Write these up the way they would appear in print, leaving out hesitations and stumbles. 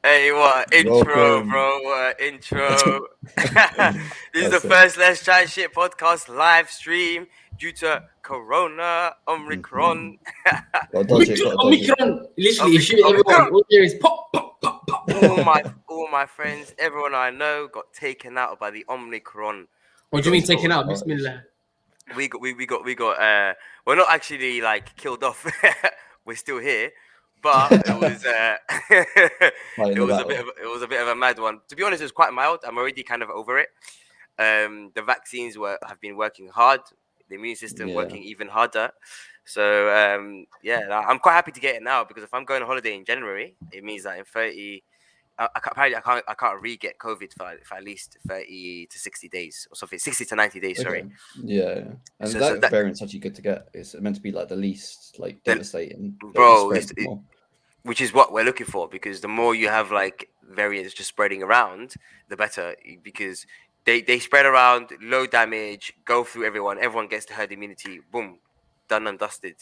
Hey, what intro, Welcome. bro? What intro? This is the first Let's Try Shit podcast live stream due to Corona, Omicron. Gotta dodge it, gotta dodge it. Omicron. Literally, you shoot everyone. Omicron. All there is pop, pop, pop, pop. All my friends, everyone I know got taken out by the Omicron. What do you mean taken out? Bismillah. We got. We're not actually like killed off. We're still here. But it was it was a bit of a mad one. To be honest, it was quite mild. I'm already kind of over it. The vaccines have been working hard. The immune system working even harder. So I'm quite happy to get it now because if I'm going on holiday in January, it means that in 30, I can't re-get COVID for at least 30 to 60 days or something. 60 to 90 days. Sorry. Yeah. And that variant's actually good to get. It's meant to be like the least devastating, bro. Which is what we're looking for, because the more you have like variants just spreading around, the better, because they spread around, low damage, go through everyone gets the herd immunity, boom, done and dusted.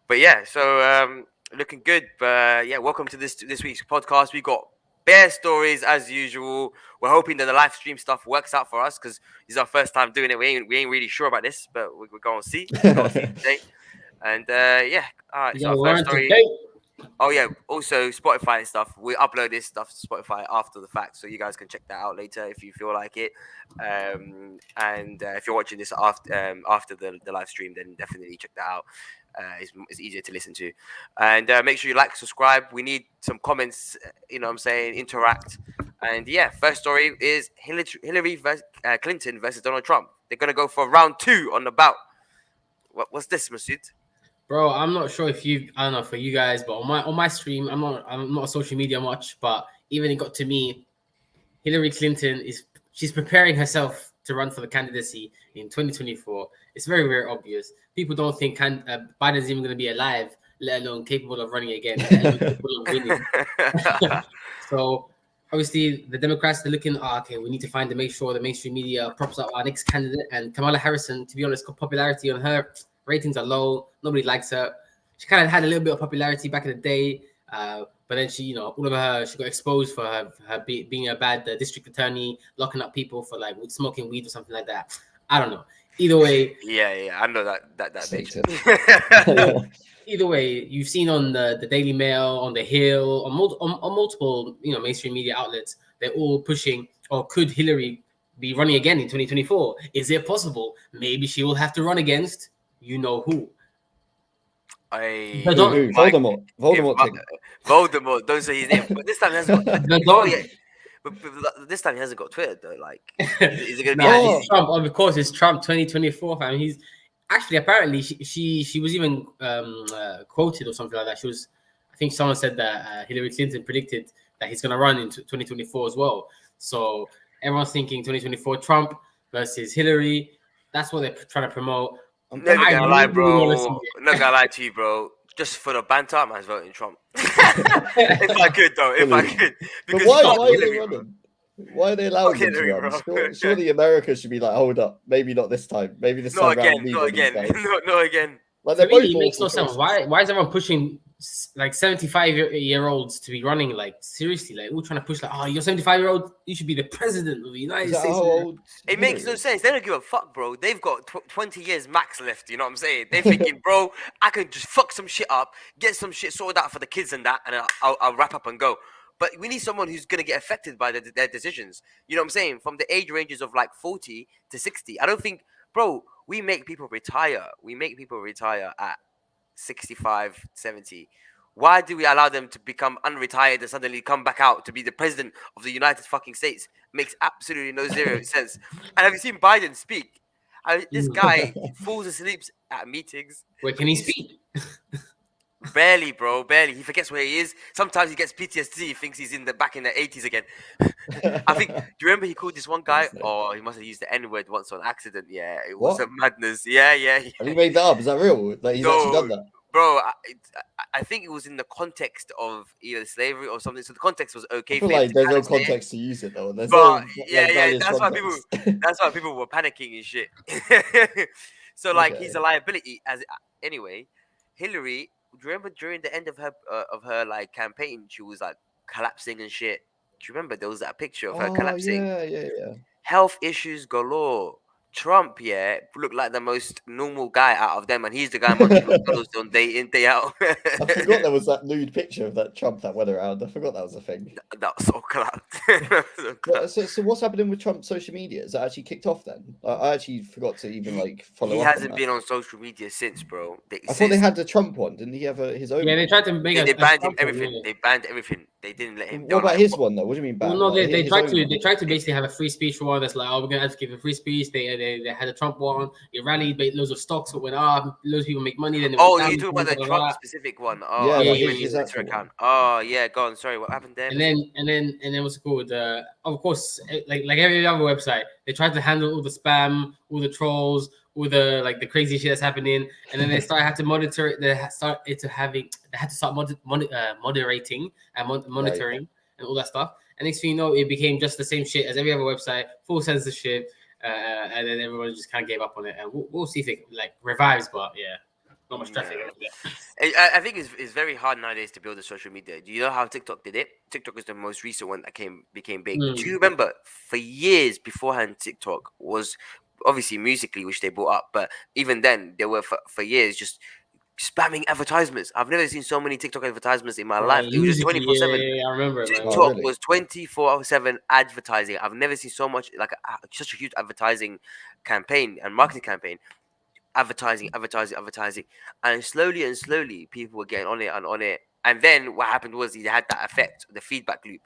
But yeah, so looking good. But yeah, welcome to this week's podcast. We got bare stories as usual. We're hoping that the live stream stuff works out for us because this is our first time doing it. We ain't really sure about this, but we're going to see. Today. And all right, so our first story. Oh yeah, also Spotify and stuff. We upload this stuff to Spotify after the fact, so you guys can check that out later if you feel like it. And if you're watching this after the live stream, then definitely check that out. It's easier to listen to. And make sure you like, subscribe. We need some comments. You know what I'm saying? Interact. And yeah, first story is Hillary Clinton versus Donald Trump. They're gonna go for round 2 on the bout. What's this, Masood? Bro, I'm not sure if I don't know for you guys, but on my stream, I'm not on social media much, but even it got to me, Hillary Clinton she's preparing herself to run for the candidacy in 2024. It's very, very obvious. People don't think Biden's even going to be alive, let alone capable of running again, let alone capable of winning. So obviously the Democrats, they're looking, okay, we need to make sure the mainstream media props up our next candidate. And Kamala Harris, to be honest, popularity on her ratings are low. Nobody likes her. She kind of had a little bit of popularity back in the day, but then she got exposed for her being a bad district attorney, locking up people for like smoking weed or something like that. I don't know. Either way, yeah, I know that makes sense. Either way, you've seen on the Daily Mail, on the Hill, on multiple mainstream media outlets, they're all pushing. Or could Hillary be running again in 2024? Is it possible? Maybe she will have to run against you know who. Voldemort. Voldemort. Don't say his name. But this time he hasn't got. But this time he hasn't got Twitter though. Like, is it gonna be Trump? Of course, it's Trump 2024. I mean, he's actually apparently she was even quoted or something like that. I think someone said that Hillary Clinton predicted that he's gonna run in 2024 as well. So everyone's thinking 2024 Trump versus Hillary. That's what they're trying to promote. I'm never gonna lie, bro. Not gonna lie to you, bro. Just for the banter, I might voting Trump. If I could, though. If I could. Because why are they running? Why are they allowing them to run? Surely America should be like, hold up. Maybe not this time. Maybe this time. Not again. Not again. Like, for me, it makes no sense. Why is everyone pushing like 75-year-olds to be running? Like, seriously, like we're trying to push like, oh, you're 75-year-old, you should be the president of the United States. It makes no sense. They don't give a fuck, bro. They've got 20 years max left. You know what I'm saying? They're thinking, bro, I can just fuck some shit up, get some shit sorted out for the kids and that, and I'll wrap up and go. But we need someone who's going to get affected by their decisions. You know what I'm saying? From the age ranges of like 40 to 60. I don't think, bro, we make people retire. We make people retire at 65, 70. Why do we allow them to become unretired and suddenly come back out to be the president of the United fucking States? Makes absolutely no zero sense. And have you seen Biden speak? This guy falls asleep at meetings. Wait, can he speak? Barely, bro. Barely. He forgets where he is. Sometimes he gets PTSD. He thinks he's back in the 80s again. I think. Do you remember he called this one guy? Oh, he must have used the N-word once on accident. Yeah, it was a madness. Yeah. Have you made that up? Is that real? Like he's actually done that? Bro, I think it was in the context of either slavery or something. So the context was okay. I feel like there's no context to use it though. There's that's why people were panicking and shit. So like he's a liability anyway. Hillary, do you remember during the end of her like campaign, she was like collapsing and shit. Do you remember there was that picture of her Oh collapsing? yeah. Health issues galore. Trump, yeah, looked like the most normal guy out of them, and he's the guy munching McDonald's on day in, day out. I forgot there was that nude picture of that Trump that went around. I forgot that was a thing. That was so clapped. That was so clapped. So what's happening with Trump's social media? Is that actually kicked off then? I actually forgot to even like follow He up on hasn't that. been on social media since, bro. I thought they had the Trump one. Didn't he have his own? Yeah, they one? tried to make They a banned him Trump one, everything. yeah. They banned everything. They didn't let him. They What were about like, his one though? What do you mean ban? Well, no, Like, they his tried own to one? they tried to basically have a free speech one that's like, oh, we're gonna have to give a free speech. They had a Trump one. It rallied, made loads of stocks that went up. Loads of people make money. Then it oh, went down. you talking about the blah, blah, Trump blah. specific one? Oh, Yeah, I Yeah, thought like you yeah, meant yeah. his his Twitter actual account. one. Oh, yeah. Go on. Sorry, what happened there? And then what's it called? Of course, like every other website, they tried to handle all the spam, all the trolls, all the like the crazy shit that's happening, and then they had to monitor it. They had to start moderating and monitoring and all that stuff. And next thing you know, it became just the same shit as every other website, full censorship, and then everyone just kind of gave up on it. And we'll see if it like revives, but yeah, not much traffic. I think it's very hard nowadays to build a social media. Do you know how TikTok did it? TikTok is the most recent one that became big. Do you remember for years beforehand TikTok was obviously Musically, which they brought up, but even then they were for years just spamming advertisements. I've never seen so many TikTok advertisements in my life. It was just Musically, 24/7. yeah, I remember it, man. Oh, TikTok really? was 24/7 advertising. I've never seen so much like such a huge advertising campaign and marketing campaign. Advertising, and slowly people were getting on it. And then what happened was they had that effect, the feedback loop.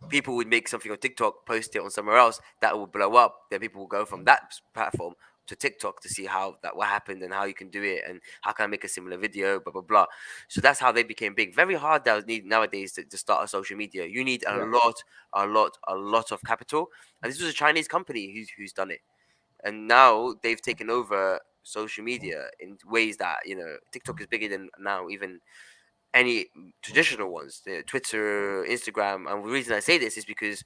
People would make something on TikTok, post it on somewhere else, that will blow up. Then people will go from that platform to TikTok to see what happened and how you can do it and how can I make a similar video, blah blah blah. So that's how they became big. Very hard nowadays to start a social media. You need a lot of capital, and this was a Chinese company who's done it, and now they've taken over social media in ways that TikTok is bigger than now even any traditional ones, Twitter, Instagram. And the reason I say this is because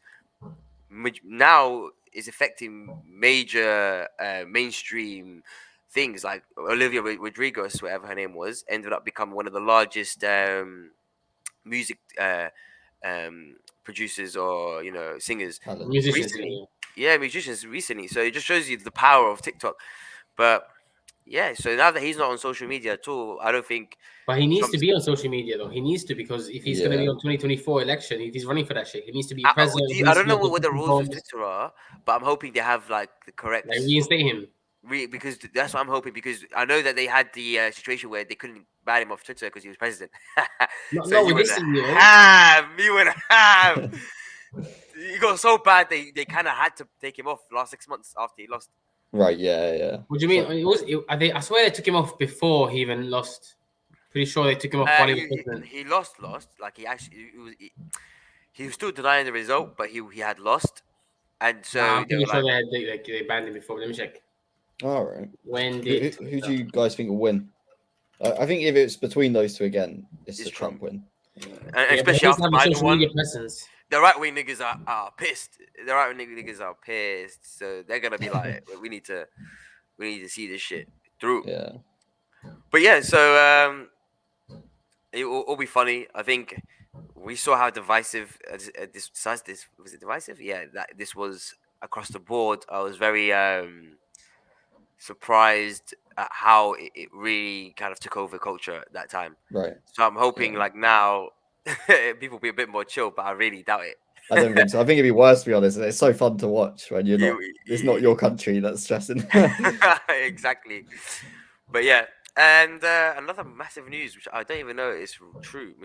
now is affecting major mainstream things like Olivia Rodrigo's, whatever her name was, ended up becoming one of the largest music producers or singers Musicians, recently. Yeah, musicians recently. So it just shows you the power of TikTok. But yeah, so now that he's not on social media at all, I don't think. But he needs to Trump's. be on social media, though. He needs to, because if he's going to be on 2024 election, if he's running for that shit, he needs to be president. He I needs don't to know be what the rules with homes, Twitter are, but I'm hoping they have like the correct. like reinstate him. Because that's what I'm hoping, because I know that they had the situation where they couldn't ban him off Twitter because he was president. So No, you with went this year. ham. You went ham. He got so bad they kind of had to take him off last 6 months after he lost. Right, yeah. What do you mean? I swear they took him off before he even lost. Pretty sure they took him off while he was president. He lost. Like he was still denying the result, but he had lost, and so I'm they pretty were sure like, they banned him before. Let me check. All right. When Who did do you guys think will win? I think if it's between those two again, it's the Trump. Trump win. And Yeah, especially after have a Biden social won, media presence. the right wing niggas are pissed. The right wing niggas are pissed, so they're gonna be like, we need to see this shit through. Yeah. But yeah, so it will be funny. I think we saw how divisive this was. It divisive? Yeah, that this was across the board. I was very surprised at how it really kind of took over culture at that time. Right. So I'm hoping like now people be a bit more chill, but I really doubt it. I don't think so. I think it'd be worse, to be honest. It's so fun to watch when you're not. It's not your country that's stressing. Exactly. But yeah, and another massive news, which I don't even know is true.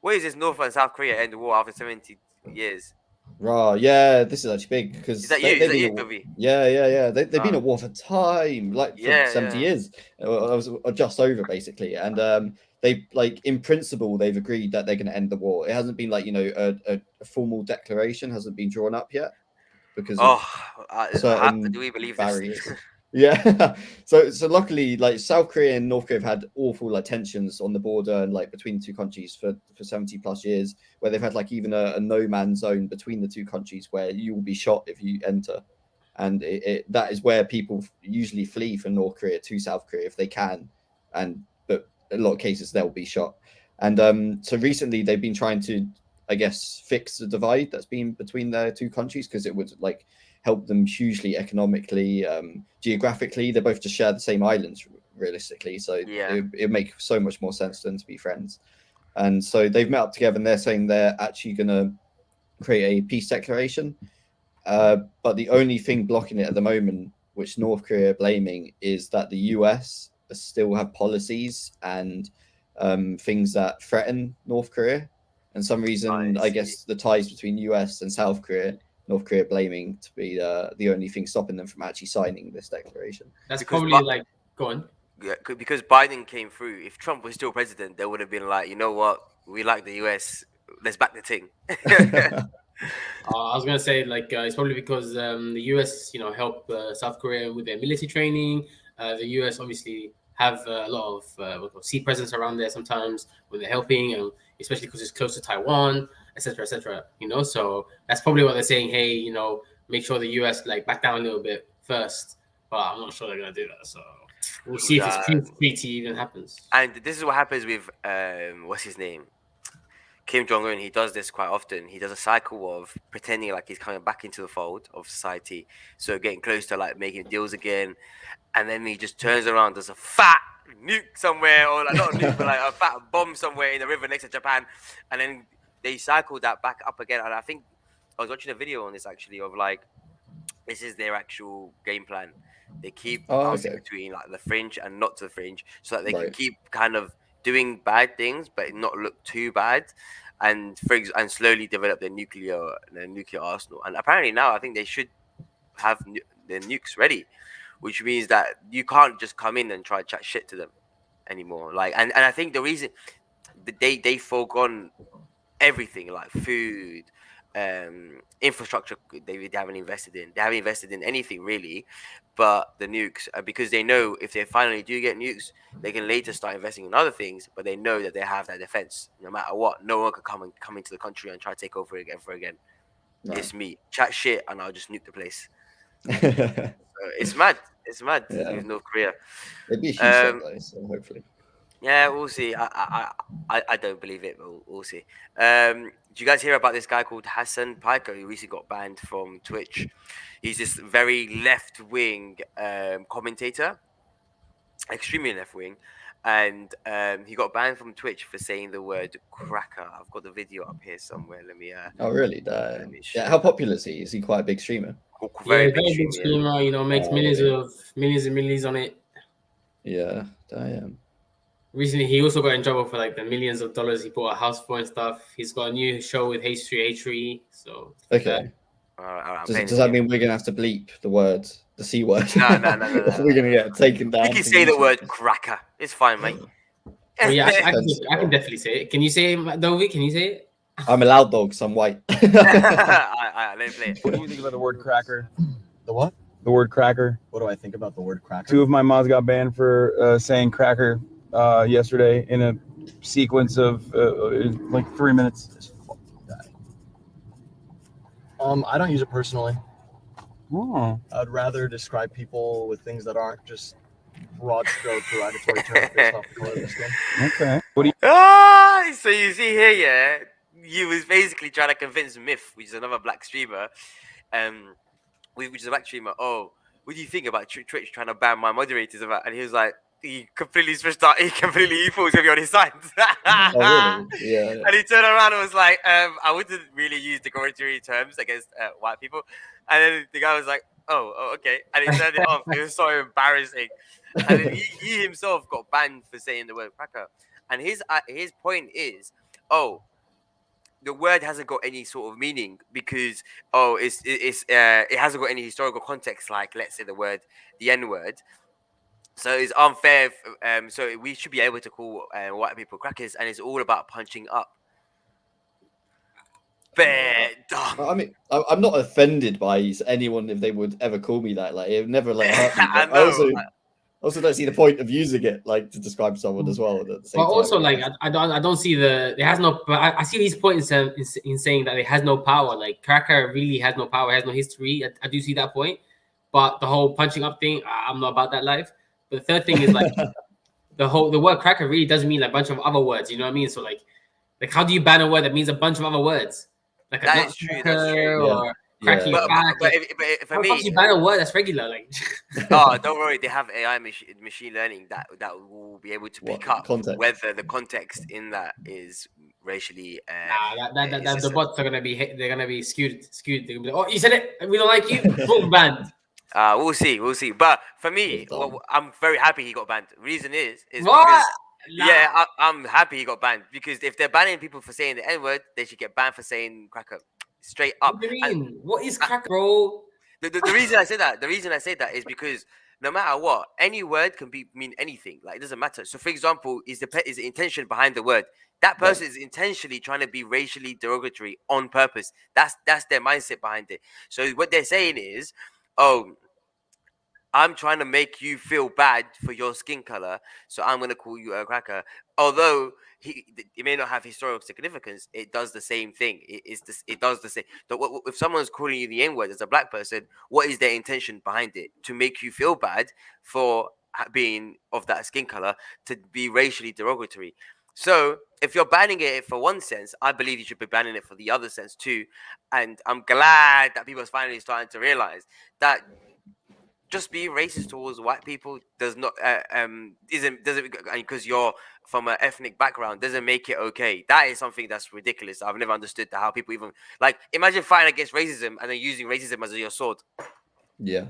What is this? North and South Korea end the war after 70 years. Right, yeah, this is actually big because Is that you? Is that you, Toby? Yeah. They've been at war for time, like for 70 years. I was just over basically, and they like in principle they've agreed that they're going to end the war. It hasn't been like a formal declaration hasn't been drawn up yet because of certain do we believe barriers. this? Yeah, so luckily, like South Korea and North Korea have had awful like tensions on the border and like between the two countries for 70 plus years, where they've had like even a no man's zone between the two countries where you will be shot if you enter, and that is where people usually flee from North Korea to South Korea if they can, but in a lot of cases they'll be shot. And so recently they've been trying to I guess, fix the divide that's been between their two countries, because it would like help them hugely economically, geographically. They both just share the same islands realistically, so Yeah. it make so much more sense for them to be friends. And so they've met up together, and they're saying they're actually going to create a peace declaration. But the only thing blocking it at the moment, which North Korea are blaming, is that the US still have policies and things that threaten North Korea. And some reason, I guess, the ties between US and South Korea, North Korea blaming to be the only thing stopping them from actually signing this declaration. That's Because probably like, go on. Yeah, because Biden came through. If Trump was still president, they would have been like, you know what, we like the US. Let's back the thing. I was gonna say like it's probably because the US, help South Korea with their military training. The US obviously have a lot of sea presence around there sometimes when they're helping, and especially because it's close to Taiwan, etc., etc. So that's probably what they're saying. Hey, make sure the US like back down a little bit first. But I'm not sure they're gonna do that. So we'll see if this treaty even happens. And this is what happens with what's his name? Kim Jong-un. He does this quite often. He does a cycle of pretending like he's coming back into the fold of society, so getting close to like making deals again, and then he just turns around, does a fat nuke somewhere, or like, not a nuke, but like a fat bomb somewhere in the river next to Japan, and then they cycle that back up again. And I think I was watching a video on this actually of like, this is their actual game plan. They keep bouncing between like the fringe and not to the fringe, so that they can keep kind of doing bad things but not look too bad, and slowly develop their nuclear arsenal. And apparently now I think they should have their nukes ready, which means that you can't just come in and try to chat shit to them anymore. Like, and I think the reason they forgone everything like food, infrastructure, they haven't invested in. They haven't invested in anything really, but the nukes, because they know if they finally do get nukes, they can later start investing in other things. But they know that they have that defense. No matter what, no one can come into the country and try to take over again. Right. It's me. Chat shit, and I'll just nuke the place. So it's mad. It's mad with North Korea. It'd be a huge threat, though, so hopefully. Yeah, we'll see. I don't believe it, but we'll see. Do you guys hear about this guy called Hasan Piker, who recently got banned from Twitch? He's this very left-wing commentator, extremely left-wing, and he got banned from Twitch for saying the word cracker. I've got the video up here somewhere. Let me. Oh, really? Yeah. How popular is he? Is he quite a big streamer? Very big streamer. Makes millions and millions on it. Yeah, damn. Recently, he also got in trouble for like the millions of dollars he bought a house for and stuff. He's got a new show with H3. So okay. Does that mean we're gonna have to bleep the C word? No. We're gonna get taken down. You can say the word cracker. It's fine, mate. Well, yeah, I can definitely say it. Can you say it, Dovi? Can you say it? I'm a loud dog, so I'm white. Let me play it. What do you think about the word cracker? The what? The word cracker. What do I think about the word cracker? 2 of my mods got banned for saying cracker yesterday in a sequence of like 3 minutes. I don't use it personally. Oh. I'd rather describe people with things that aren't just broad stroke derogatory terms based off the color of their skin. Okay. What do you? So you see here, yeah, he was basically trying to convince Myth, which is another black streamer, which is a black streamer. Oh, what do you think about Twitch trying to ban my moderators? And he was like, he completely switched out. He thought he was gonna be on his side. Oh, really? Yeah. And he turned around and was like, I wouldn't really use derogatory terms against white people. And then the guy was like, oh, okay. And he turned it off. It was so embarrassing. And then he himself got banned for saying the word cracker. And his point is, the word hasn't got any sort of meaning because it hasn't got any historical context. Like, let's say the N-word. So it's unfair. So we should be able to call white people crackers, and it's all about punching up. I mean, I'm not offended by anyone if they would ever call me that. Like, it would never like hurt me. I also don't see the point of using it like to describe someone as well. At the same time. Also, like, I don't see it has no. But I see his point in saying that it has no power. Like, cracker really has no power, has no history. I do see that point, but the whole punching up thing, I'm not about that life. But the third thing is like the word cracker really does mean like a bunch of other words. You know what I mean? So like Like, how do you ban a word that means a bunch of other words? Like a That is true. That's nutcracker true. Yeah. or cracky Yeah. back. But, Like, but for how me, come you ban a word that's regular? Like, oh, don't worry, they have AI machine learning that will be able to What, pick up context? whether the context in that is racially that the is bots are gonna be they're gonna be skewed. They're gonna be like, oh, you said it. We don't like you. Boom, banned. we'll see. But for me, That's dumb. I'm very happy he got banned. Reason is What? because Nah. yeah, I'm happy he got banned because if they're banning people for saying the N word, they should get banned for saying cracker. Straight up. What do you And mean? What is crack, bro? the reason I say that is because no matter what, any word can mean anything. Like it doesn't matter. So for example, is the intention behind the word? That Yeah. person is intentionally trying to be racially derogatory on purpose. That's their mindset behind it. So what they're saying is, oh, I'm trying to make you feel bad for your skin color, so I'm gonna call you a cracker. Although it may not have historical significance, it does the same thing. It does the same. So if someone's calling you the N word as a black person, what is their intention behind it? To make you feel bad for being of that skin color, to be racially derogatory. So if you're banning it for one sense, I believe you should be banning it for the other sense too. And I'm glad that people are finally starting to realize that just being racist towards white people does not doesn't because you're from an ethnic background doesn't make it okay. That is something that's ridiculous. I've never understood how people even like imagine fighting against racism and then using racism as your sword. Yeah.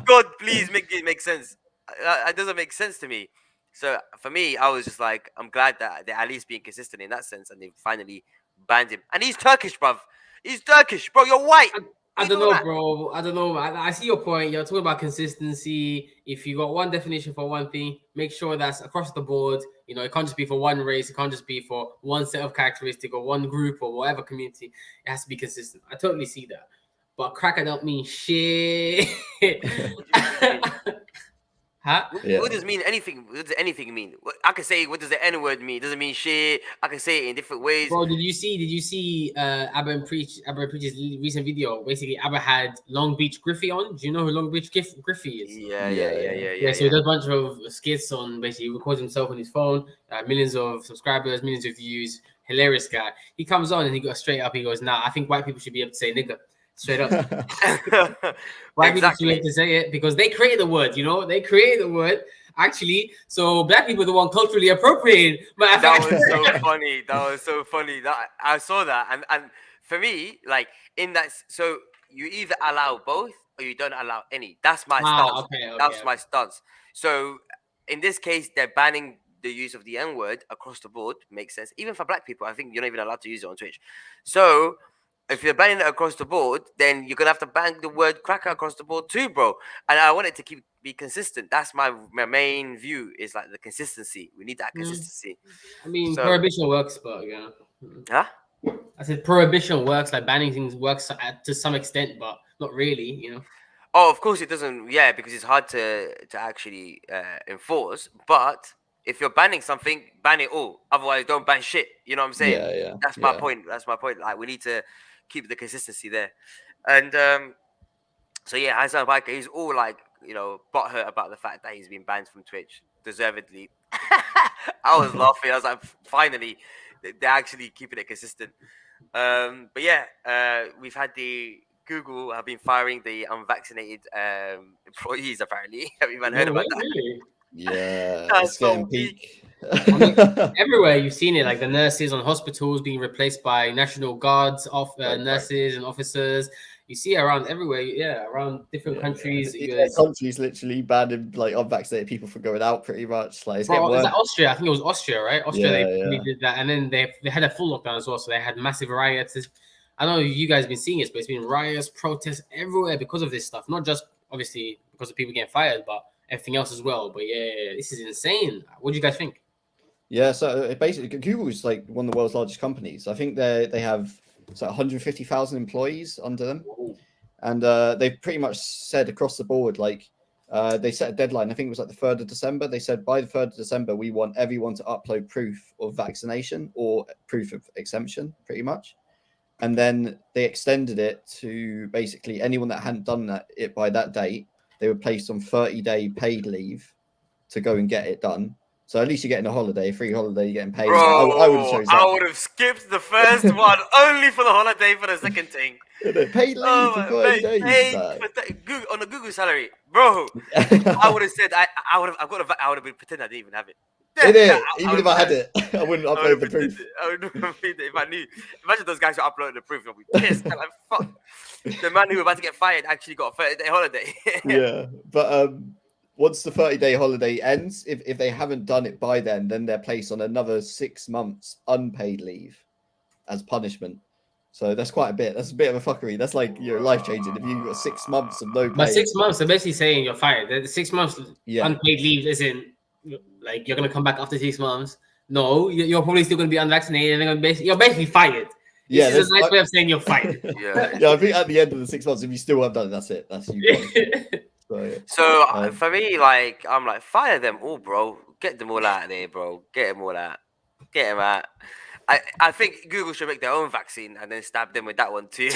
God, please make it make sense. It doesn't make sense to me. So for me, I was just like, I'm glad that they're at least being consistent in that sense, and they finally banned him. And he's Turkish, bruv. He's Turkish, bro. You're white. I don't know, bro. I don't know. I see your point. You're talking about consistency. If you got one definition for one thing, make sure that's across the board. You know, it can't just be for one race. It can't just be for one set of characteristic or one group or whatever community. It has to be consistent. I totally see that. But cracker don't mean shit. Huh? Yeah. What does mean anything? What does anything mean? I can say what does the N word mean? It doesn't mean shit. I can say it in different ways. Bro, did you see Abba Preach's recent video? Basically, Abba had Long Beach Griffey on. Do you know who Long Beach Griffey is? Yeah. So he does a bunch of skits on basically he records himself on his phone, millions of subscribers, millions of views. Hilarious guy. He comes on and he goes straight up. He goes, "Nah, I think white people should be able to say nigga." Straight up. White people should be able to say it because they created the word, you know? They created the word, actually. So black people are the one culturally appropriated. That was so funny. That was so funny. That I saw that. And for me, like in that, so you either allow both or you don't allow any. That's my stance. That's my stance. So in this case, they're banning the use of the N word across the board. Makes sense. Even for black people, I think you're not even allowed to use it on Twitch. So if you're banning it across the board, then you're gonna have to ban the word cracker across the board too, bro. And I want it to be consistent. That's my main view. Is like the consistency. We need that consistency. I mean, prohibition works, but yeah. Huh? I said prohibition works. Like banning things works to some extent, but not really. You know. Oh, of course it doesn't. Yeah, because it's hard to actually enforce. But if you're banning something, ban it all. Otherwise, don't ban shit. You know what I'm saying? Yeah. That's my point. That's my point. Like we need to keep the consistency there. And so yeah, Hasan Piker, he's all like, you know, butthurt about the fact that he's been banned from Twitch, deservedly. I was laughing. I was like, finally, they're actually keeping it consistent. But yeah, we've had the Google have been firing the unvaccinated employees. Apparently, have you even heard about that? Really? Yeah, That's it's so getting peak. I mean, everywhere you've seen it, like the nurses on hospitals being replaced by National Guards of nurses and officers. You see it around everywhere, around different countries. Countries literally banning like unvaccinated people from going out, pretty much. Like, it's getting Bro, worse. is that Austria? I think it was Austria, right? Austria, Yeah, they did that, and then they had a full lockdown as well. So they had massive riots. I don't know if you guys have been seeing it, but it's been riots, protests everywhere because of this stuff. Not just obviously because of people getting fired, but everything else as well. But yeah, this is insane. What do you guys think? Yeah, so basically, Google is like one of the world's largest companies. I think they have 150,000 employees under them, and they've pretty much said across the board, like they set a deadline. I think it was like the 3rd of December. They said by the 3rd of December, we want everyone to upload proof of vaccination or proof of exemption, pretty much. And then they extended it to basically anyone that hadn't done it by that date, they were placed on 30-day paid leave to go and get it done. So at least you're getting a holiday, free holiday, you're getting paid. Bro, I would have chosen I that. would have skipped the first one only for the holiday for the second thing. Paid leave for 30 days. Paid Like. Google, on a Google salary, bro. I would have said I would have. I would have been pretending I didn't even have it. Innit? I Even if I had it, I wouldn't I would upload the have proof. pretended. I would have pretended if I knew. Imagine those guys who uploaded the proof. I'd be pissed. I'm like, fuck. The man who was about to get fired actually got a 30-day holiday. Yeah, but once the 30-day holiday ends, if they haven't done it by then they're placed on another 6 months unpaid leave as punishment. So that's quite a bit. That's a bit of a fuckery. That's like you're life changing if you've got 6 months of no pay. But 6 months, they're basically saying you're fired. The 6 months Yeah. unpaid leave isn't like you're gonna come back after 6 months. No, you're probably still gonna be unvaccinated, and you're basically fired. Yeah, This is a nice way of saying you're fired. Yeah, I think at the end of the 6 months, if you still have done it, that's it. That's you. So for me, like I'm like fire them all, bro. Get them all out of there, bro. Get them all out. Get them out. I think Google should make their own vaccine and then stab them with that one too.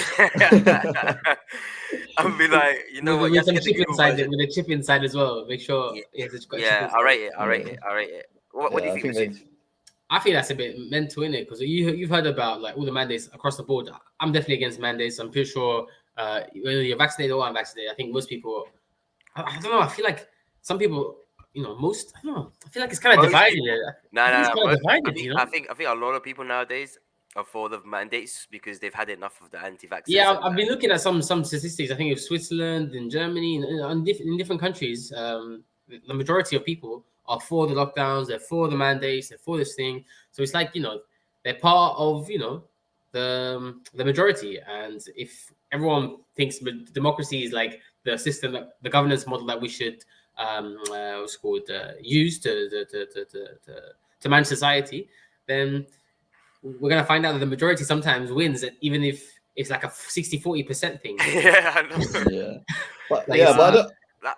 I'll be like, you know what? With some chip inside it, with a chip inside as well. Make sure. Yeah, I'll rate it. What do you think? I feel that's a bit mental in it because you've heard about like all the mandates across the board. I'm definitely against mandates. I'm pretty sure whether you're vaccinated or unvaccinated, I think most people. I don't know. I feel like some people. I don't know. I feel like it's kind of divided. No. I think a lot of people nowadays are for the mandates because they've had enough of the anti-vaxxers. Yeah, I've been looking at some statistics. I think it's Switzerland, in Germany, in different countries. The majority of people are for the lockdowns. They're for the mandates. They're for this thing. So it's like they're part of the majority. And if everyone thinks democracy is like the system, the governance model that we should use to manage society, then we're gonna find out that the majority sometimes wins, even if it's like a 60-40% thing. Yeah, I know. Yeah, but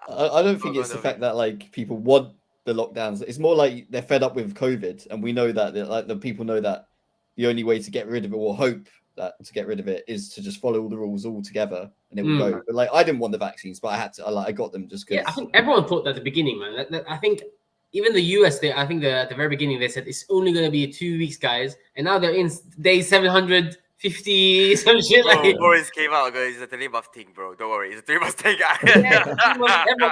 I don't think it's the fact that like people want the lockdowns. It's more like they're fed up with COVID, and we know that like the people know that the only way to get rid of it, or hope that to get rid of it, is to just follow all the rules all together, and it will go. But like I didn't want the vaccines, but I had to. I got them just because. Yeah, I think everyone thought that at the beginning, man. I think even the US, I think at the very beginning they said it's only going to be 2 weeks, guys, and now they're in day 750, some shit. Bro, like Boris came out and goes, "It's a 3-month thing, bro. Don't worry, it's a 3-month thing."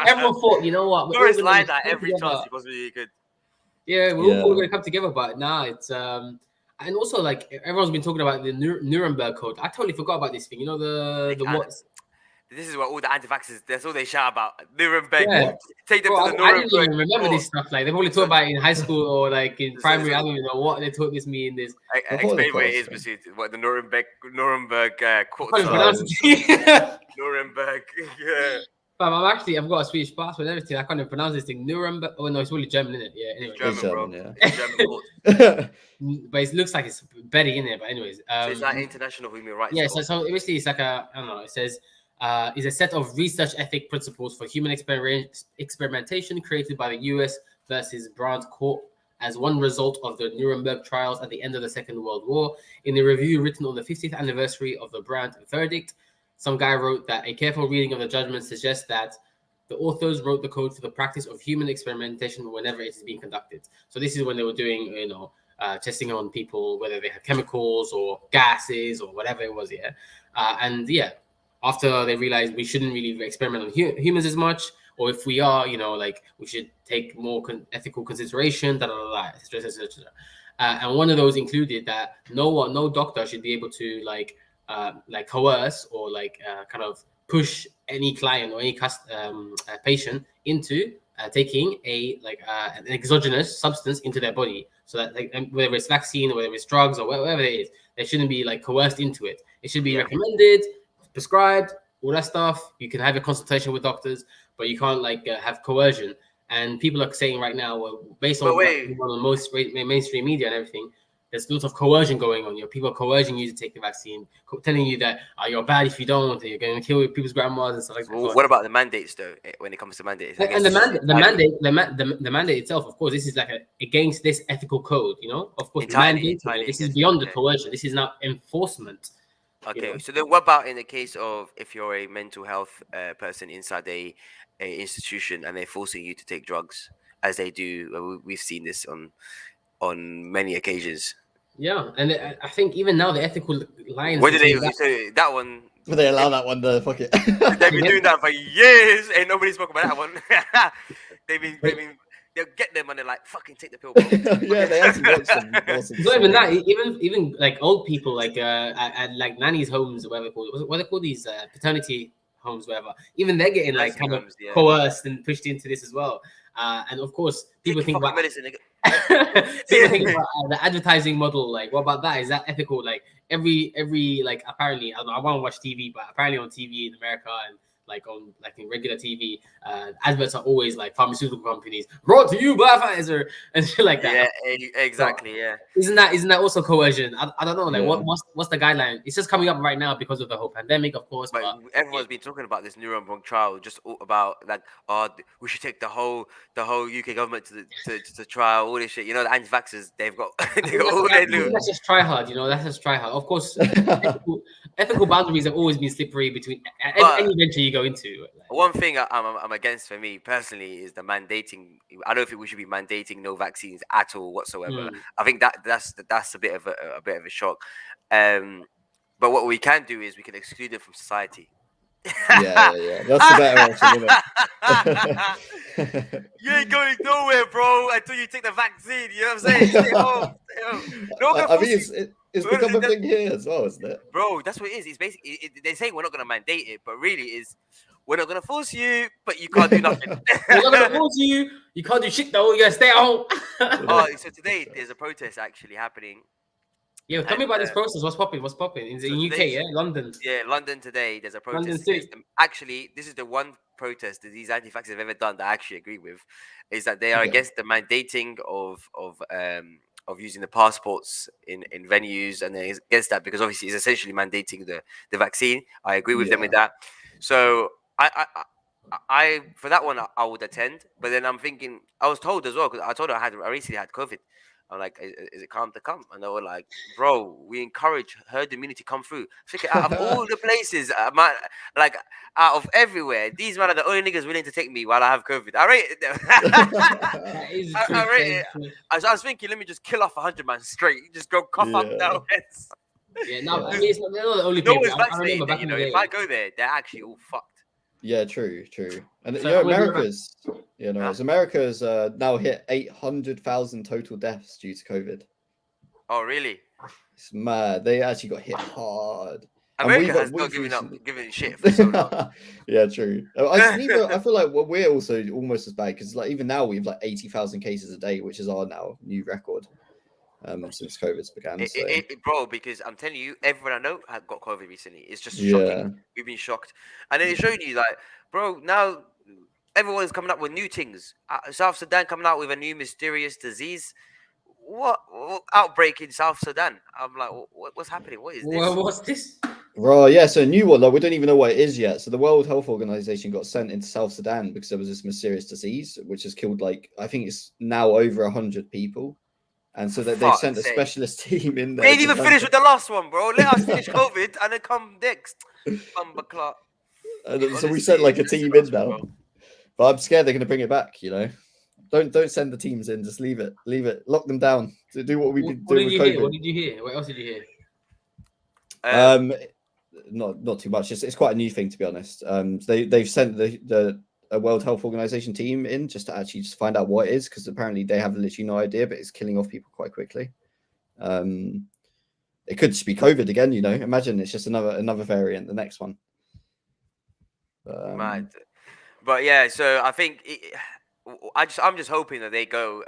everyone thought, you know what? Boris lied that every chance he possibly could. Yeah, we're all going to come together, but now it's and also like everyone's been talking about the Nuremberg Code. I totally forgot about this thing. You know the what. This is what all the anti-vaxxers, that's all they shout about. Nuremberg. Yeah. Take them to the Nuremberg. I didn't even remember this stuff. Like, they probably talked about it in high school or like in primary. I don't even know what they taught this me in this. Explain what it is, Basit. What the Nuremberg quotes are. Nuremberg, yeah. But I've got a Swedish passport and everything. I can't even pronounce this thing. Nuremberg. Oh, no, it's really German, isn't it? Yeah, anyway. It's German, bro. Yeah. It's German. But it looks like it's Betty in it. But anyways. So it's like international human rights. Yeah, so basically it's like I don't know, it says, is a set of research ethic principles for human experimentation created by the US versus Brandt Court as one result of the Nuremberg trials at the end of the Second World War. In a review written on the 50th anniversary of the Brandt verdict, some guy wrote that a careful reading of the judgment suggests that the authors wrote the code for the practice of human experimentation whenever it is being conducted. So this is when they were doing, testing on people, whether they had chemicals or gases or whatever it was, after they realized we shouldn't really experiment on humans as much, or if we are, we should take more ethical consideration, etc. And one of those included that no doctor should be able to coerce or kind of push any client or any patient into taking an exogenous substance into their body, so that whether it's vaccine or whether it's drugs or whatever it is, they shouldn't be coerced into it. It should be recommended, prescribed, all that stuff. You can have a consultation with doctors, but you can't have coercion. And people are saying right now, well, based on most mainstream media and everything, there's lots of coercion going on. People are coercing you to take the vaccine, telling you that you're bad if you don't, you're going to kill people's grandmas and stuff like that. Well, what about the mandates though? When it comes to mandates, and the mandate itself, of course, this is against this ethical code. Of course, this is beyond the coercion. This is not enforcement. Okay, so then what about in the case of if you're a mental health person inside a institution and they're forcing you to take drugs as they do. We've seen this on many occasions. Yeah, and I think even now the ethical lines What did they? between that. So that one. But they allow that one to fuck it. They've been doing that for years, and nobody spoke about that one. They'll get them and they're like, "Fucking take the pill, bro." Yeah, they actually watch them. It's not even that. Even like old people, like at like nannies' homes or whatever they're called. What they call these paternity homes, whatever. Even they're getting like kind of coerced and pushed into this as well. And of course, people think about medicine. people think about the advertising model. Like, what about that? Is that ethical? Like every like apparently, I don't know, I want to watch TV, but apparently on TV in America and like in regular TV, adverts are always like pharmaceutical companies brought to you by Pfizer and shit like that. Yeah, exactly. So, yeah. Isn't that also coercion? I don't know. Like, what's the guideline? It's just coming up right now because of the whole pandemic, of course. But everyone's been talking about this Nuremberg trial, just about like, we should take the whole UK government to trial, all this shit. You know, the anti-vaxxers, they've got all they do. Let's just try hard. You know, let's just try hard. Of course, ethical boundaries have always been slippery between any venture you go into. One thing I'm against for me personally is the mandating. I don't think we should be mandating no vaccines at all whatsoever. I think that's a bit of a shock. But what we can do is we can exclude it from society. Yeah. That's the better option, isn't it? You ain't going nowhere, bro, until you take the vaccine. You know what I'm saying? Stay home. I mean, it's become a thing here as well, isn't it? Bro, that's what it is. It's basically they say we're not going to mandate it, but really is we're not going to force you, but you can't do nothing. We're not going to force you. You can't do shit though. You gotta stay at home. So today there's a protest actually happening. Yeah, tell me about this process. What's popping? In UK, yeah, London. Yeah, London today. There's a protest. Actually, this is the one protest that these anti-vaxxers have ever done that I actually agree with, is that they are against the mandating of using the passports in venues, and they're against that because obviously it's essentially mandating the vaccine. I agree with them with that. So I for that one I would attend, but then I'm thinking I was told as well because I told her I recently had COVID. I'm like, is it calm to come? And they were like, bro, we encourage herd immunity come through. Thinking out of all the places, out of everywhere, these men are the only niggas willing to take me while I have COVID. I rated them. That is true. I rated it. I was thinking, let me just kill off 100 man straight. Just go cough up now. Yeah, no, I mean, it's not, they're not the only no people. one's I remember back in the day. if I go there, they're actually all fucked. Yeah, true. And So America's now hit 800,000 total deaths due to COVID. Oh, really? It's mad. They actually got hit hard. America has not given shit for so long. Yeah, true. I feel like we're also almost as bad because like even now we have like 80,000 cases a day, which is our now new record since COVID's began. Bro, because I'm telling you, everyone I know had got COVID recently. It's just shocking. We've been shocked, and then it's showing you like, bro, now everyone's coming up with new things. South Sudan coming out with a new mysterious disease. What outbreak in South Sudan? I'm like, what's happening? What is this? Well, what's this? Right, yeah, so a new one. Like we don't even know what it is yet. So the World Health Organization got sent into South Sudan because there was this mysterious disease which has killed I think it's now over 100 people. And so they've sent a specialist team in there. They ain't even finished with the last one, bro. Let us finish COVID and then come next. So we sent a team in now. Bro. But I'm scared they're going to bring it back, you know. Don't send the teams in. Just leave it. Lock them down. To do what we've been doing with COVID. What did you hear? What else did you hear? Not too much. It's quite a new thing, to be honest. They've sent the World Health Organization team in just to actually just find out what it is, because apparently they have literally no idea, but it's killing off people quite quickly. It could just be COVID again, you know. Imagine it's just another variant, the next one. But yeah, so I think I'm just hoping that they go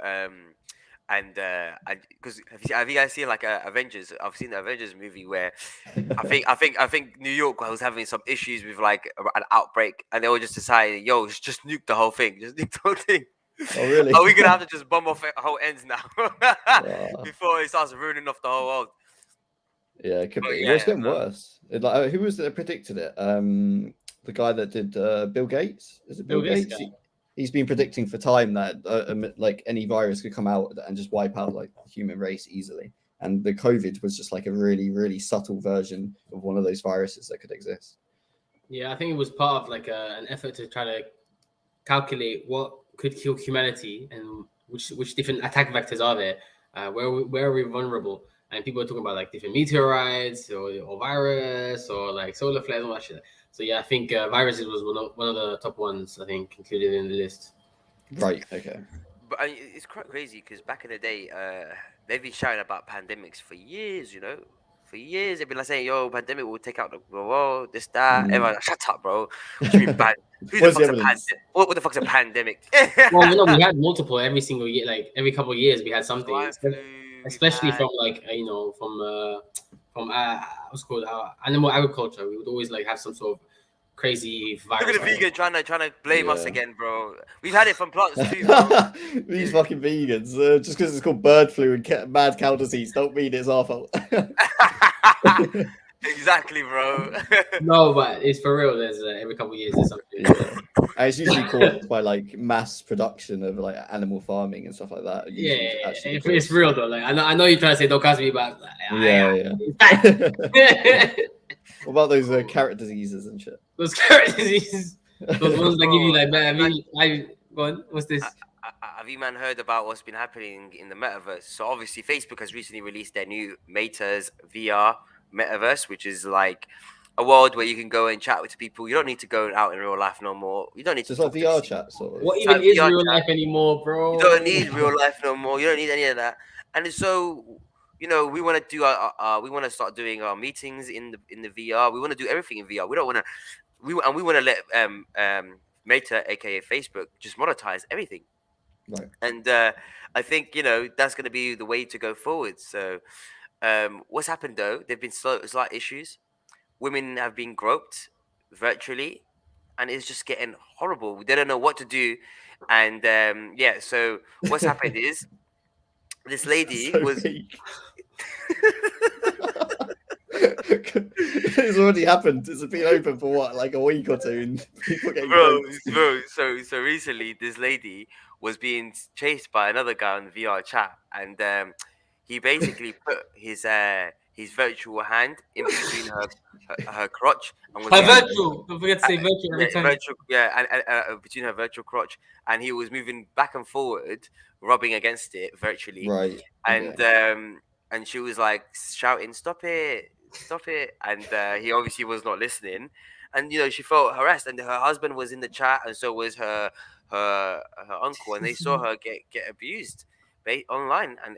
and because have you guys seen Avengers? I've seen the Avengers movie where I think New York was having some issues with an outbreak, and they were just deciding, yo, just nuke the whole thing, just nuke the whole thing. Oh really? Are we gonna have to just bomb off whole ends now before it starts ruining off the whole world? Yeah, it could be. Well, it's getting worse. Who was it that predicted it? The guy that did Bill Gates. Is it Bill Gates? He's been predicting for time that any virus could come out and just wipe out the human race easily. And the COVID was just a really, really subtle version of one of those viruses that could exist. Yeah, I think it was part of an effort to try to calculate what could kill humanity, and which different attack vectors are there? Where are we vulnerable? And people are talking about like different meteorites or virus or like solar flares and all that shit. So yeah, I think viruses was one of the top ones I think included in the list. Right. Okay. But it's quite crazy because back in the day, they've been shouting about pandemics for years. You know, for years they've been like saying, "Yo, pandemic will take out the world." This, that. Everyone, like, shut up, bro. What do you mean bad? Who the What's the fuck's a evidence? pandemic? What the fuck's a pandemic? Well, we had multiple every single year, like every couple of years we had something, Swine flu. We've especially had. from like from what's it called animal agriculture. We would always like have some sort of crazy Look virus. at the vegan trying to blame us Yeah. again, bro. We've had it from plants too, bro. These Yeah. fucking vegans, just because it's called bird flu and mad cow disease, don't mean it's our fault. Exactly, bro. No, but it's for real. There's every couple of years there's something. Yeah. And it's usually caused by like mass production of like animal farming and stuff like that. Yeah, Usually it's actually the it's cause. real though. Like I know you're trying to say don't cast me, but Yeah. yeah. What about those carrot diseases and shit? Those carrot diseases, those ones that give you like go on. What's this? Have you man heard about what's been happening in the metaverse? So obviously Facebook has recently released their new Meta's VR metaverse, which is like a world where you can go and chat with people. You don't need to go out in real life no more. You don't need to Just like talk to VR chat, sort of. What It's even like is VR real chat. life anymore, bro? You don't need real life no more. You don't need any of that. And so, you know, we want to do we want to start doing our meetings in the VR. We want to do everything in VR. We don't want to we want to let Meta, aka Facebook, just monetize everything. Right. And I think, you know, that's going to be the way to go forward. So what's happened though? There've been slight issues. Women have been groped virtually, and it's just getting horrible. They don't know what to do. And yeah, so what's happened is this lady So was weak. It's already happened. It's been open for what, like a week or two, and people getting bro, groped. so recently this lady was being chased by another guy on VR chat, and he basically put his virtual hand in between her crotch and was Her moving, virtual. Don't forget to say virtual every time. and between her virtual crotch, and he was moving back and forward, rubbing against it virtually, Right. and Okay. and she was like shouting, "Stop it, stop it!" And he obviously was not listening, and you know she felt harassed, and her husband was in the chat, and so was her uncle, and they saw her get abused online, and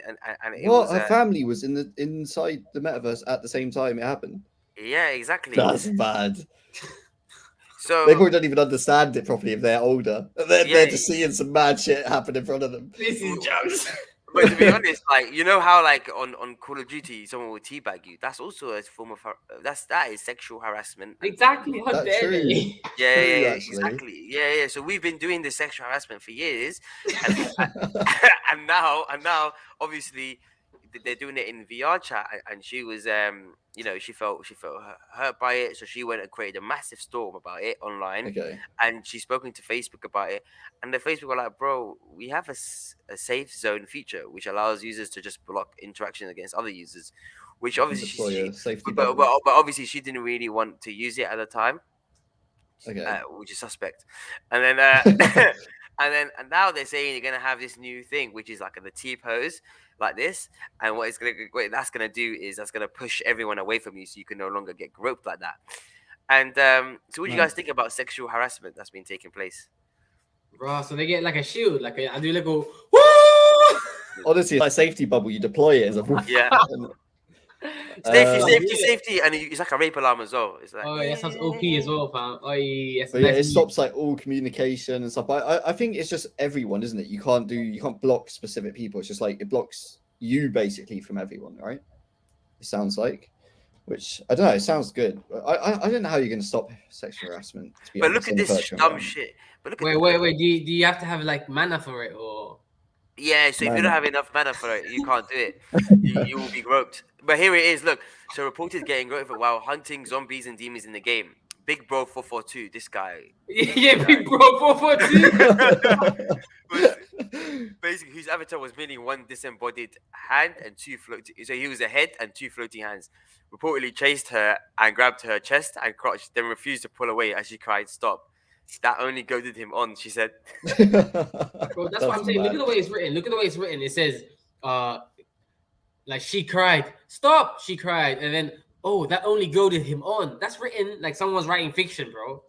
it What? was Her family was inside the metaverse at the same time it happened. yeah, exactly. That's bad. They So probably don't even understand it properly if they're older. They're yeah, just seeing some mad shit happen in front of them. This is jokes. but to be honest, like you know how like on Call of Duty someone will teabag you. That's also a form of that is sexual harassment. Exactly. How That's dare true. they? Yeah, True, yeah, actually. exactly. Yeah. So we've been doing this sexual harassment for years, and and now, obviously, they're doing it in VR chat, and she was, you know, she felt hurt by it, so she went and created a massive storm about it online, Okay. and she's spoken to Facebook about it, and the Facebook were like, bro, we have a safe zone feature which allows users to just block interaction against other users, which obviously Deploy a safety but, bubble. but obviously she didn't really want to use it at the time. Okay. Which is suspect, and then and now they're saying you're gonna have this new thing, which is like the T pose, like this, and what that's gonna do is that's gonna push everyone away from you, so you can no longer get groped like that. And so, what do you guys Nice. think about sexual harassment that's been taking place? Bro, so they get like a shield, like I do like go woo. Honestly, it's like a safety bubble. You deploy it as a Yeah, and- safety, and it's like a rape alarm as well. It's like Oh, that sounds OP as well, fam. Oh, yes. But yeah, it stops like all communication and stuff. I think it's just everyone, isn't it? You can't block specific people. It's just like it blocks you basically from everyone, right? It sounds like, which I don't know. It sounds good. I don't know how you're going to stop sexual harassment. To be But honest, look at in a this virtual dumb environment. shit. But look at Wait. Do you have to have like mana for it or? Yeah, so if you Mana. don't have enough mana for it, you can't do it. You will be groped. But here it is. Look, so reported getting groped while hunting zombies and demons in the game. Big Bro 442. This guy. Yeah, big bro 442. Basically, whose avatar was merely one disembodied hand and two floating. So he was a head and two floating hands. Reportedly chased her and grabbed her chest and crotch, then refused to pull away as she cried, "Stop!" that only goaded him on. She said, Bro, that's what I'm saying. Look at the way it's written. Look at the way it's written. It says, like she cried, stop. She cried, and then that only goaded him on. That's written like someone's writing fiction, bro.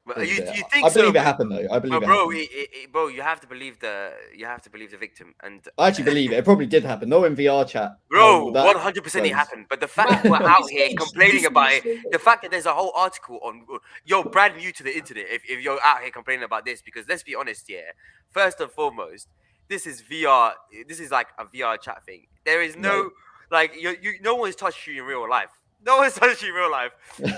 "Well, you think I so?" believe it happened though. I believe But it bro, happened. bro, you have to believe the victim, and I actually believe it. It probably did happen. No in VR chat. bro, that 100% it goes. happened. But the fact that we're out here complaining about it, the fact that there's a whole article on, you're brand new to the internet. If you're out here complaining about this, because let's be honest here. First and foremost, this is VR. This is like a VR chat thing. There is no like no one's touched you in real life. No one's touched you in real life.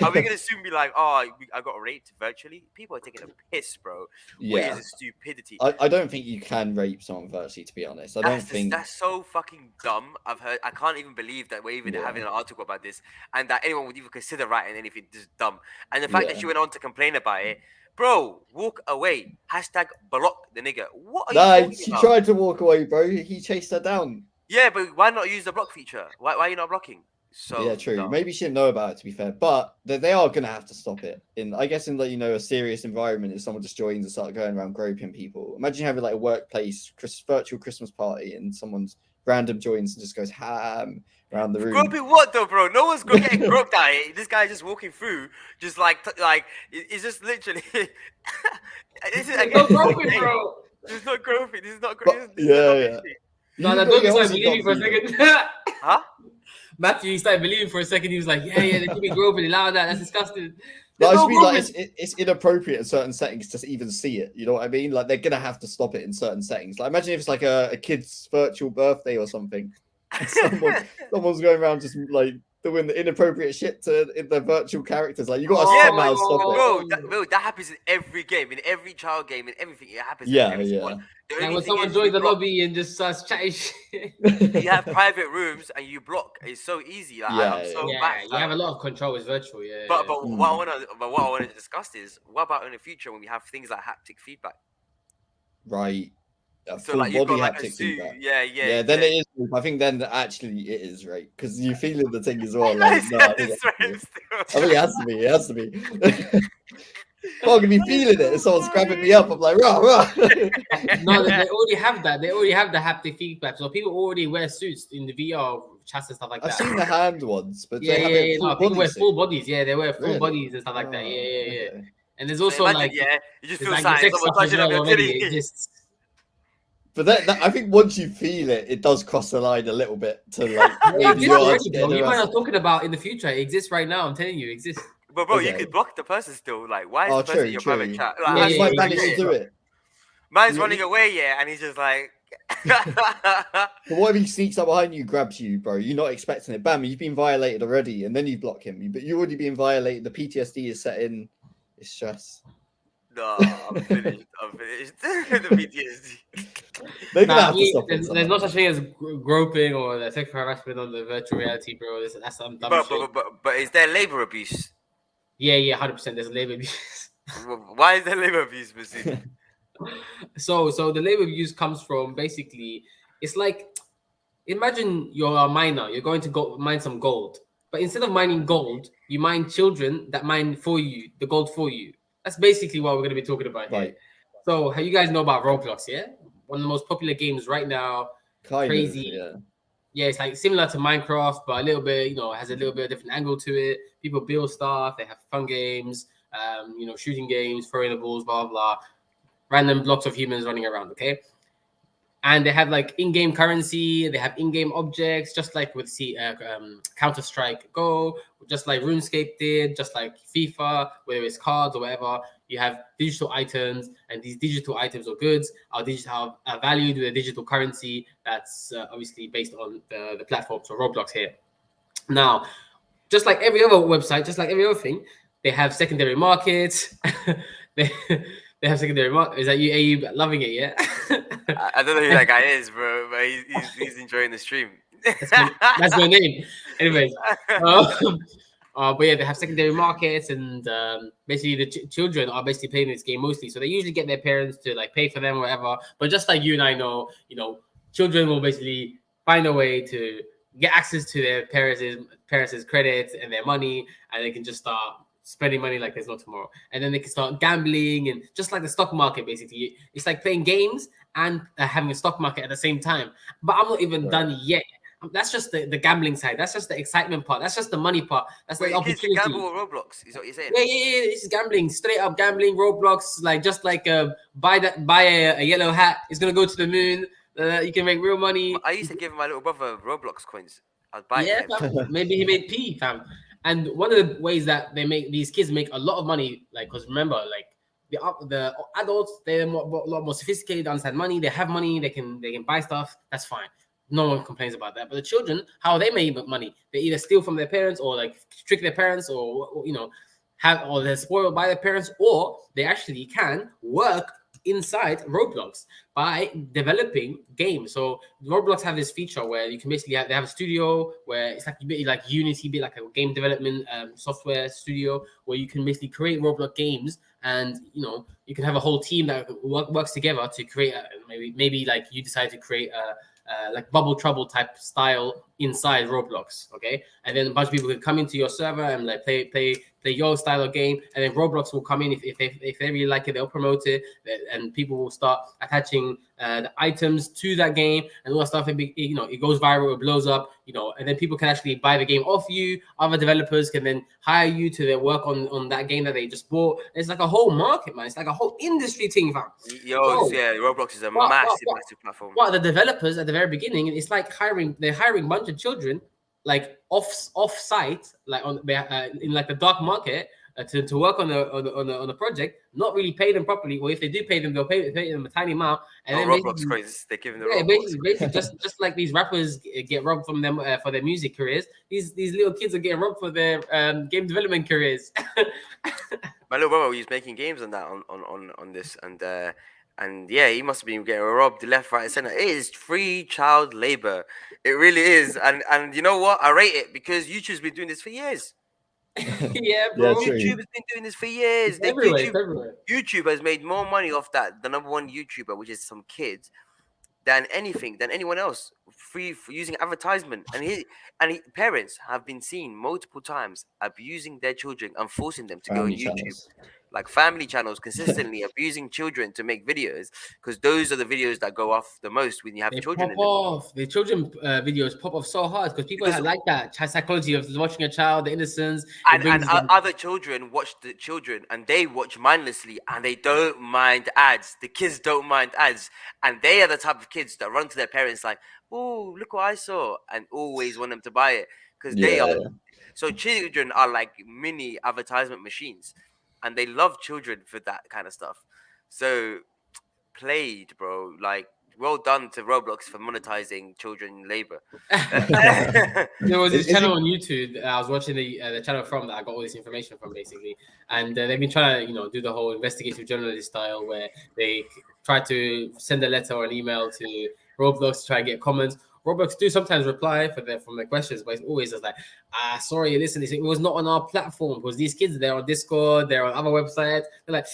Are we gonna soon be like, oh, I got raped virtually? People are taking a piss, bro. What is this stupidity? I don't think you can rape someone virtually, to be honest. I don't think That's so fucking dumb. I can't even believe that we're even having an article about this, and that anyone would even consider writing anything this dumb. And the fact that she went on to complain about it, bro, walk away. Hashtag block the nigga. What are you talking she about? tried to walk away, bro. He chased her down. Yeah, but why not use the block feature? Why are you not blocking? So yeah, true. dumb. Maybe she didn't know about it, to be fair, but they are gonna have to stop it. I guess in like a serious environment, if someone just joins and start going around groping people. Imagine having like a workplace virtual Christmas party and someone's random joins and just goes ham around the room. Groping what though, bro? No one's getting groped out here. This guy just walking through, just like it's just literally. This is again, No groping, bro. This is not groping. This is not groping. No, don't start believing for a second. Huh? Matthew, he started believing for a second. He was like, yeah, they should be groping. Allow that. That's disgusting. I just mean like it's inappropriate in certain settings to even see it. You know what I mean? Like they're gonna have to stop it in certain settings. Like imagine if it's like a kid's virtual birthday or something. Someone's going around just like doing the inappropriate shit to the virtual characters. Like you got to somehow stop it. Bro, that happens in every game, in every child game, in everything. It happens. Yeah. And when someone joins the lobby and just starts chatting shit. You have private rooms and you block. It's so easy. Like, you have a lot of control. It's virtual. Yeah. But what I want to discuss is what about in the future when we have things like haptic feedback? Right. So like you've got like a zoo, yeah. Then it is. I think then actually it is right because you feeling the thing as well. Like, I think it has to be. It has to be. I'm gonna be feeling it. Someone's grabbing me up. I'm like, rah, rah. No, they already have that. They already have the haptic feedback. So people already wear suits in the VR chats and stuff like that. I've seen the hand ones, but people wear full bodies. Yeah, they wear full bodies and stuff like that. Yeah. Okay. And there's also like you just feel like something. Someone touching on your titty. But that, I think once you feel it, it does cross the line a little bit to like. You might not talking about in the future. It exists right now. I'm telling you, it exists. But bro, you could block the person still. Like, why is the person in your private chat? Like, my managed to do it. Man's running away, and he's just like. But what if he sneaks up behind you, grabs you, bro? You're not expecting it. Bam, you've been violated already, and then you block him. But you already been violated. The PTSD is set in. It's stress. No, I'm finished. The PTSD. They're gonna have to stop there's no such thing as groping or sexual harassment on the virtual reality, bro. That's some dumb shit. But is there labor abuse? Yeah, 100%. There's labor abuse. Why is there labor abuse, Mr.? So the labor abuse comes from basically, it's like, imagine you're a miner. You're going to go mine some gold, but instead of mining gold, you mine children that mine for you the gold for you. That's basically what we're going to be talking about here. So, how you guys know about Roblox? Yeah, one of the most popular games right now. Crazy. Yeah, it's like similar to Minecraft, but a little bit, has a little bit of different angle to it. People build stuff. They have fun games, shooting games, throwing the balls, blah, blah. Random blocks of humans running around, okay? And they have like in-game currency. They have in-game objects, just like with Counter-Strike Go, just like RuneScape did, just like FIFA, whether it's cards or whatever. You have digital items, and these digital items or goods are valued with a digital currency that's obviously based on the platform, so Roblox here. Now, just like every other website, just like every other thing, they have secondary markets. They have secondary market. Is that you? Are you loving it? Yeah. I don't know who that guy is, bro, but he's enjoying the stream. That's my name. Anyways, but yeah, they have secondary markets, and basically the children are basically playing this game mostly. So they usually get their parents to like pay for them, or whatever. But just like you and I know, children will basically find a way to get access to their parents' credits and their money, and they can just start spending money like there's no tomorrow, and then they can start gambling and just like the stock market. Basically, it's like playing games and having a stock market at the same time. But I'm not even done yet. That's just the gambling side. That's just the excitement part. That's just the money part. That's Wait, the your kids opportunity. gamble with Roblox? Is what you're saying? Yeah. This is gambling, straight up gambling. Roblox, like just like buy a yellow hat. It's gonna go to the moon. You can make real money. I used to give my little brother Roblox coins. I'd buy Yeah, it for him. fam. Maybe he made P, fam. And one of the ways that these kids make a lot of money, like, because remember, like the adults, they're a lot more sophisticated, understand money, they have money, they can buy stuff. That's fine. No one complains about that. But the children, how they make money, they either steal from their parents or like trick their parents, or or they're spoiled by their parents, or they actually can work inside Roblox by developing games. So Roblox have this feature where you can basically they have a studio where it's like a bit like Unity, bit like a game development software studio where you can basically create Roblox games, and you can have a whole team that works together to create maybe like you decide to create a like Bubble Trouble type style inside Roblox, okay? And then a bunch of people can come into your server and like play your style of game, and then Roblox will come in if they really like it, they'll promote it, and people will start attaching the items to that game and all that stuff. It goes viral, it blows up, and then people can actually buy the game off you. Other developers can then hire you to work on that game that they just bought. It's like a whole market, man. It's like a whole industry thing, fam. Yeah, Roblox is a massive platform. But the developers at the very beginning, it's like they're hiring a bunch of children like off site, like in like the dark market, to work on the project, not really pay them properly, or if they do pay them, they'll pay them a tiny amount, and then Roblox coins, they're giving the Roblox basically just like these rappers get robbed from them for their music careers, these little kids are getting robbed for their game development careers. My little brother was making games on that on this, and yeah, he must have been getting robbed left, right, and center. It is free child labor. It really is, and you know what? I rate it because YouTube's been doing this for years. Yeah, bro. Yeah, true. YouTube has been doing this for years. It's everywhere. YouTube has made more money off that, the number one YouTuber, which is some kids, than anyone else, free for using advertisement. And parents have been seen multiple times abusing their children and forcing them to go on Family YouTube. channels. Like family channels consistently abusing children to make videos, because those are the videos that go off the most when you have They children pop in them. off. The children videos pop off so hard because people like that psychology of watching a child, the innocence. And other children watch the children, and they watch mindlessly, and they don't mind ads. The kids don't mind ads, and they are the type of kids that run to their parents like, "Oh, look what I saw," and always want them to buy it because they are. So children are like mini advertisement machines, and they love children for that kind of stuff. So played, bro. Like, well done to Roblox for monetizing children labor. There was this Is channel it- on YouTube. I was watching the channel from that I got all this information from, basically, and they've been trying to do the whole investigative journalist style where they try to send a letter or an email to Roblox to try and get comments. Roblox do sometimes reply from their questions, but it's always just like, sorry, listen, it was not on our platform because these kids, they're on Discord, they're on other websites. They're like,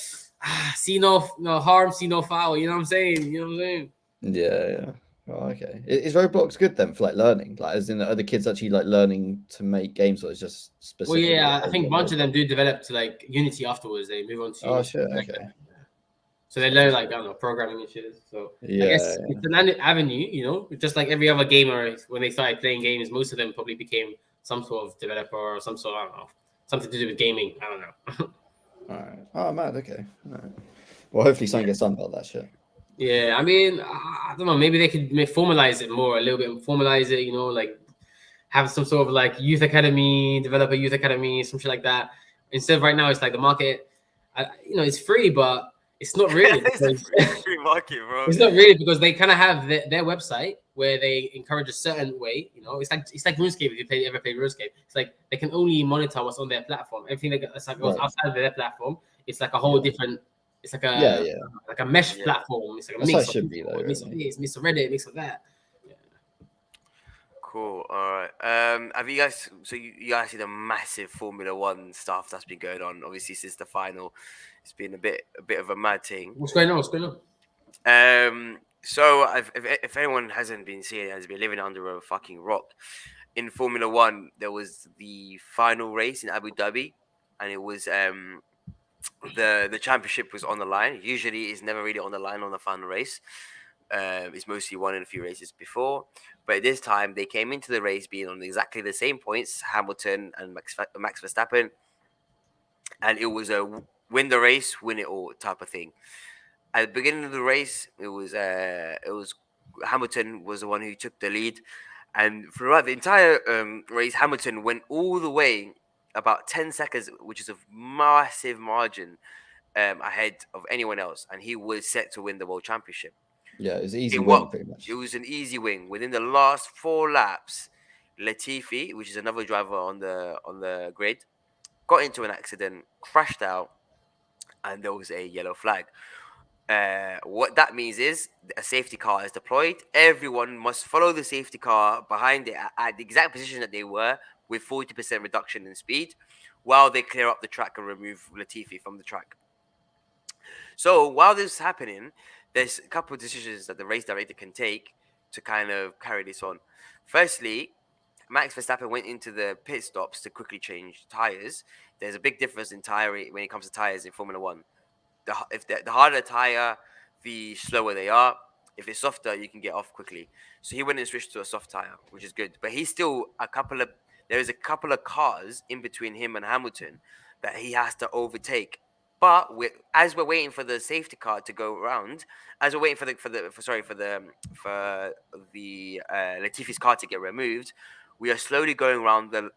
see no harm, see no foul. You know what I'm saying? Yeah. Oh, okay. Is Roblox good then for like learning? Like, as in, are the kids actually like learning to make games, or is just specific? Well, yeah, I think a bunch of them do develop to like Unity afterwards. They move on to. Oh shit. Okay. So they learn like, I don't know, programming and shit. So Yeah. I guess it's an avenue, just like every other gamer. When they started playing games, most of them probably became some sort of developer or some sort of, I don't know, something to do with gaming. I don't know. All right. Oh man. Okay. All right. Well, hopefully something gets done about that shit. Yeah, I mean, I don't know. Maybe they could formalize it more, a little bit. Formalize it, like have some sort of like youth academy, developer youth academy, some shit like that. Instead of right now, it's like the market. It's free, but it's not really. It's a free market, bro. It's not really, because they kind of have their website where they encourage a certain way. It's like RuneScape. If you ever played RuneScape, it's like they can only monitor what's on their platform. Everything that's like goes outside of their platform, it's like a whole different. It's like like a mesh platform. It's like a That's mix. how it should be, though. It's mix of Reddit, mix of that. Yeah. Cool. All right. Have you guys? So you guys see the massive Formula One stuff that's been going on? Obviously, since the final, it's been a bit of a mad thing. What's going on? So if anyone hasn't been seeing it, has been living under a fucking rock. In Formula One, there was the final race in Abu Dhabi, and it was the championship was on the line. Usually, it's never really on the line on the final race. It's mostly won in a few races before, but this time they came into the race being on exactly the same points, Hamilton and Max Verstappen, and it was a win the race, win it all type of thing. At the beginning of the race, it was Hamilton was the one who took the lead, and throughout the entire race, Hamilton went all the way about 10 seconds, which is a massive margin ahead of anyone else, and he was set to win the world championship. Yeah, it was an easy In win, what pretty much. it was an easy win within the last 4 laps. Latifi, which is another driver on the grid, got into an accident, crashed out, and there was a yellow flag. What that means is a safety car is deployed. Everyone must follow the safety car behind it at the exact position that they were, with 40% reduction in speed, while they clear up the track and remove Latifi from the track. So while this is happening, there's a couple of decisions that the race director can take to kind of carry this on. Firstly, Max Verstappen went into the pit stops to quickly change tires. There's a big difference in tire when it comes to tires in Formula One. The harder the tire, the slower they are. If it's softer, you can get off quickly. So he went and switched to a soft tire, which is good. But he's still there is a couple of cars in between him and Hamilton that he has to overtake. But as we're waiting for the safety car to go around, as we're waiting for the Latifi's car to get removed, we are slowly going around the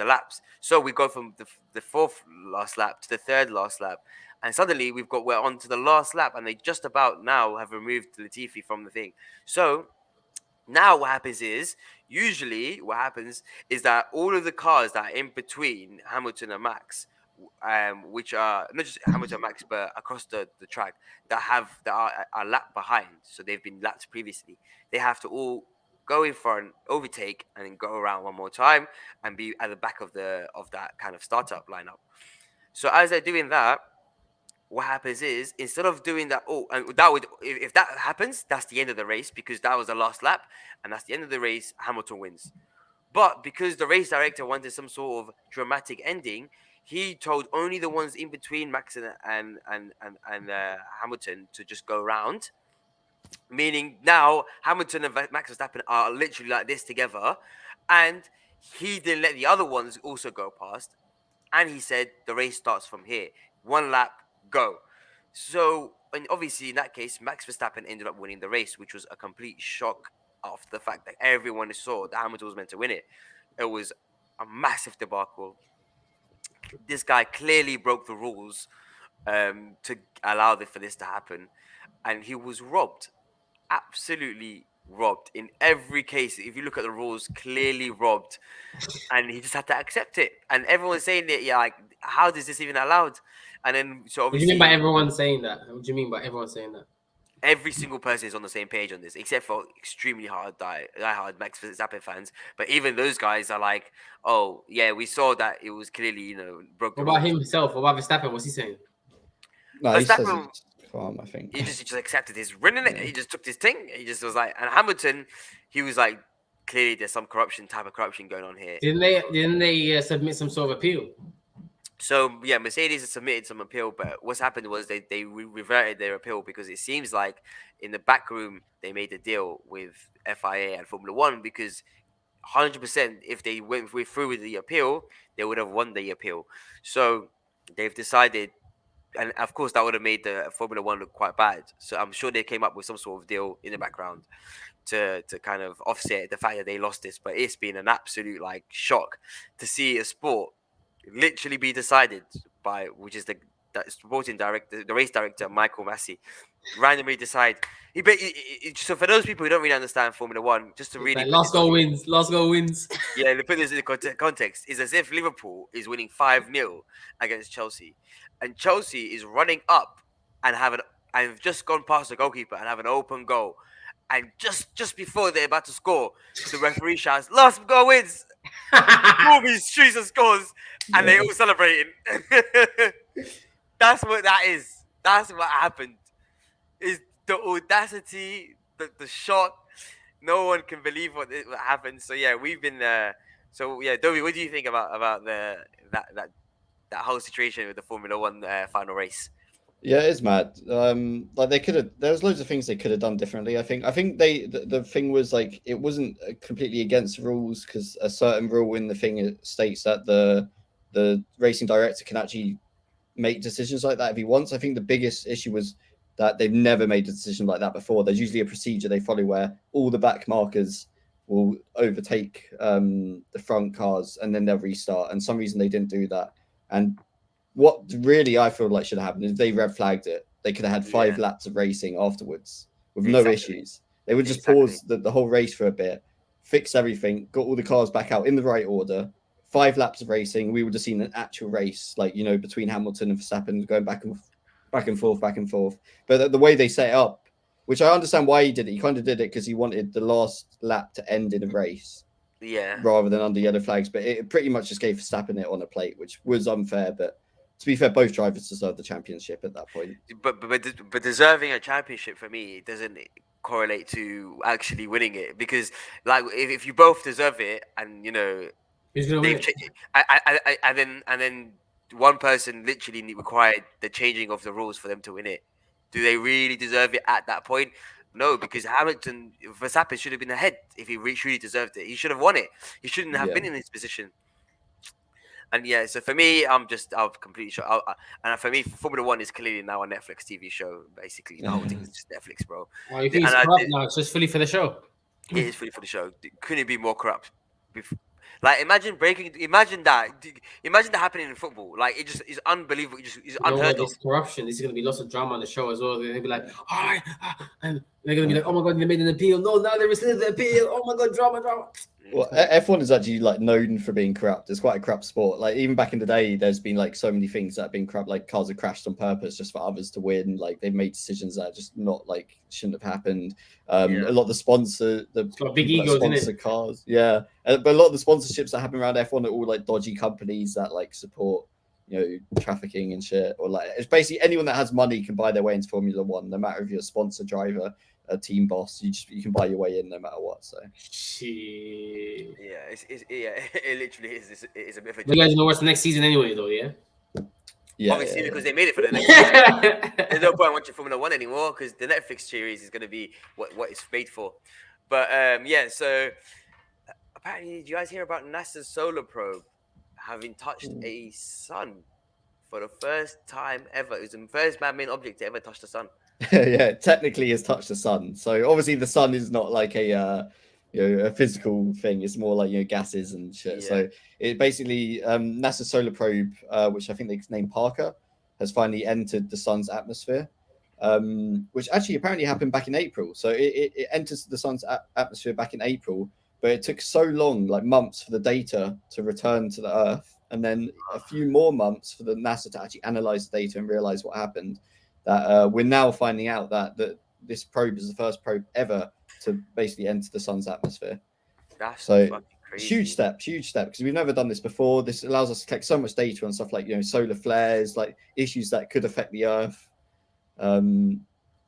laps. So we go from the fourth last lap to the third last lap, and suddenly we're on to the last lap, and they just about now have removed Latifi from the thing. So now usually what happens is that all of the cars that are in between Hamilton and Max, which are not just Hamilton and Max, but across the track, that are lapped behind, so they've been lapped previously, they have to all go in front, overtake, and then go around one more time and be at the back of that kind of startup lineup. So as they're doing that, what happens is, instead of doing that, and that would, if that happens, that's the end of the race, because that was the last lap, and that's the end of the race. Hamilton wins. But because the race director wanted some sort of dramatic ending, he told only the ones in between Max and Hamilton to just go around. Meaning now Hamilton and Max Verstappen are literally like this together, and he didn't let the other ones also go past. And he said the race starts from here. One lap, go. So, and obviously in that case, Max Verstappen ended up winning the race, which was a complete shock after the fact that everyone saw that Hamilton was meant to win it. It was a massive debacle. This guy clearly broke the rules to allow for this to happen, and he was robbed, absolutely robbed in every case. If you look at the rules, clearly robbed, and he just had to accept it. And everyone's saying that, yeah, like, how is this even allowed? And then, so What do you mean by obviously, everyone saying that? What do you mean by everyone saying that? every single person is on the same page on this, except for extremely hard Max Verstappen fans. But even those guys are like, oh yeah, we saw that it was clearly, broke What the about rules. himself? What about Verstappen? What's he saying? No, he says Verstappen, it's calm, I think. he just accepted his winning it. Yeah. He just took his thing. He just was like, and Hamilton, he was like, clearly there's some type of corruption going on here. Didn't they submit some sort of appeal? So yeah, Mercedes has submitted some appeal, but what's happened was they reverted their appeal, because it seems like in the back room they made a deal with FIA and Formula One, because 100% if they went through with the appeal, they would have won the appeal. So they've decided, and of course that would have made the Formula One look quite bad. So I'm sure they came up with some sort of deal in the background to kind of offset the fact that they lost this. But it's been an absolute like shock to see a sport literally be decided by, which is the sporting director, the race director Michael Massey, randomly decide. So for those people who don't really understand Formula One, just to really Like put last this on, goal wins. Last goal wins. yeah, to put this in context, is as if Liverpool is winning 5-0 against Chelsea, and Chelsea is running up and have just gone past the goalkeeper and have an open goal, and just before they're about to score, the referee shouts, "Last goal wins." Corby shoots and scores, and they all celebrating. That's what that is. That's what happened. Is the audacity, the shock. No one can believe what happened. So yeah, we've been. So yeah, Dobby, what do you think about that that whole situation with the Formula One final race. Yeah, it is mad. Like they could have. There was loads of things they could have done differently. I think the thing was like it wasn't completely against the rules because a certain rule in the thing states that the racing director can actually make decisions like that if he wants. I think the biggest issue was that they've never made a decision like that before. There's usually a procedure they follow where all the back markers will overtake the front cars and then they'll restart. And some reason they didn't do that. And what really I feel like should have happened is they red flagged it. They could have had 5 laps of racing afterwards with no issues. They would just pause the whole race for a bit, fix everything, got all the cars back out in the right order. 5 laps of racing, we would have seen an actual race, like between Hamilton and Verstappen going back and forth. But the way they set it up, which I understand why he did it, he kind of did it because he wanted the last lap to end in a race, rather than under yellow flags. But it pretty much just gave Verstappen it on a plate, which was unfair. But to be fair, both drivers deserve the championship at that point. But deserving a championship for me doesn't correlate to actually winning it, because like if you both deserve it and Who's gonna win? and then one person literally required the changing of the rules for them to win it. Do they really deserve it at that point? No, because Verstappen should have been ahead if he truly deserved it. He should have won it. He shouldn't have been in this position. And yeah, so for me, I'm completely sure. And for me, Formula One is clearly now a Netflix TV show. Basically, the whole thing is just Netflix, bro. Oh, you think it's corrupt now? It's just fully for the show. It is fully for the show. Couldn't it be more corrupt? Like imagine that happening in football. Like it just is unbelievable. It's unheard of. This corruption. There's gonna be lots of drama on the show as well. They're gonna be like, all right, and they're gonna be like, oh my god, they made an appeal. No, now they rescinded the appeal. Oh my god, drama. Well, F1 is actually like known for being corrupt. It's quite a corrupt sport. Like even back in the day, there's been like so many things that have been corrupt. Like cars have crashed on purpose just for others to win. Like they've made decisions that just not like shouldn't have happened. A lot of the big egos, sponsor cars. Yeah, but a lot of the sponsorships that happen around F1 are all like dodgy companies that like support trafficking and shit. Or like it's basically anyone that has money can buy their way into Formula One, no matter if you're a sponsor, driver, a team boss. You can buy your way in no matter what. So it literally is. It is a bit of a. You guys know what's the next season anyway, though, yeah. Yeah, obviously because they made it for the next season. There's no point watching Formula One anymore because the Netflix series is going to be what it's made for. But so apparently, did you guys hear about NASA's solar probe having touched a sun for the first time ever? It was the first man-made object to ever touch the sun. Yeah, technically has touched the sun. So obviously the sun is not like a physical thing. It's more like gases and shit. Yeah. So it basically NASA's solar probe, which I think they named Parker, has finally entered the sun's atmosphere, which actually apparently happened back in April. So it enters the sun's atmosphere back in April, but it took so long, like months, for the data to return to the Earth, and then a few more months for the NASA to actually analyze the data and realize what happened. That we're now finding out that this probe is the first probe ever to basically enter the sun's atmosphere. That's so fucking crazy. Huge step, because we've never done this before. This allows us to collect so much data on stuff like solar flares, like issues that could affect the Earth. What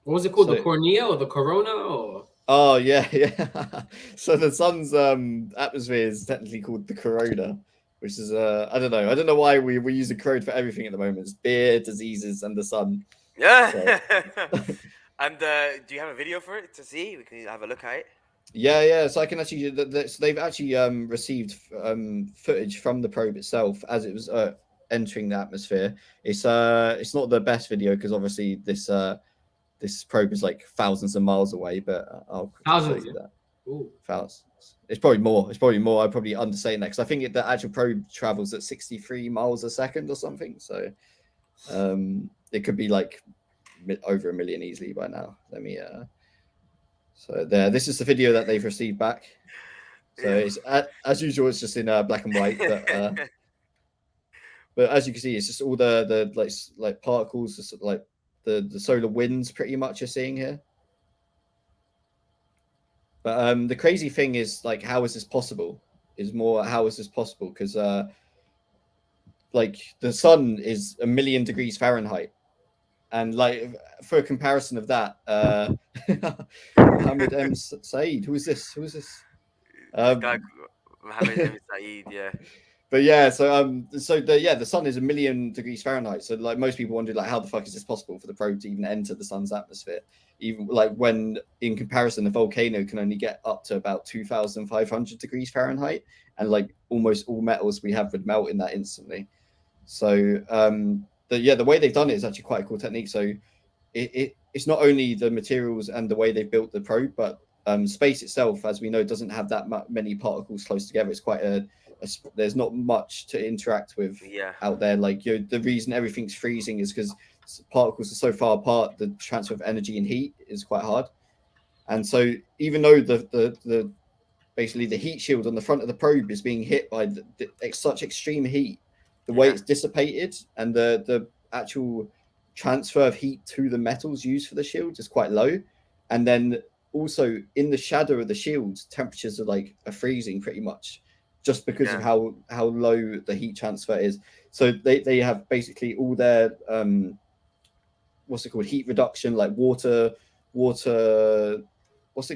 was it called? The Cornea or the Corona? Or oh yeah. So the sun's atmosphere is technically called the Corona, which is I don't know why we're using corona for everything at the moment. It's beer, diseases, and the sun. Yeah. So. And do you have a video for it to see? We can have a look at it. Yeah. So I can actually. So they've actually received footage from the probe itself as it was entering the atmosphere. It's not the best video because obviously this probe is like thousands of miles away. But I'll thousands. That. Ooh. Thousands. It's probably more. I'm probably understating that because I think the actual probe travels at 63 miles a second or something. So it could be like over 1 million easily by now. Let me so there, this is the video that they've received back. So it's as usual, it's just in black and white, but as you can see, it's just all the like particles, just like the solar winds pretty much you're seeing here. But the crazy thing is, like, how is this possible? How is this possible? Because like the sun is 1 million degrees Fahrenheit, and like for a comparison of that, Mohammed M. Saeed. Who is this? Mohammed M. Saeed. Yeah. But yeah, the sun is 1,000,000 degrees Fahrenheit. So like most people wonder like how the fuck is this possible for the probe to even enter the sun's atmosphere? Even like when in comparison, the volcano can only get up to about 2,500 degrees Fahrenheit, and like almost all metals we have would melt in that instantly. So the way they've done it is actually quite a cool technique. So it's not only the materials and the way they built the probe, but space itself, as we know, doesn't have that many particles close together. It's quite there's not much to interact with out there. Like the reason everything's freezing is because particles are so far apart. The transfer of energy and heat is quite hard, and so even though the basically the heat shield on the front of the probe is being hit by such extreme heat, the way it's dissipated and the actual transfer of heat to the metals used for the shield is quite low, and then also in the shadow of the shield, temperatures are freezing pretty much, just because of how low the heat transfer is. So they have basically all their what's it called, heat reduction, like water. What's it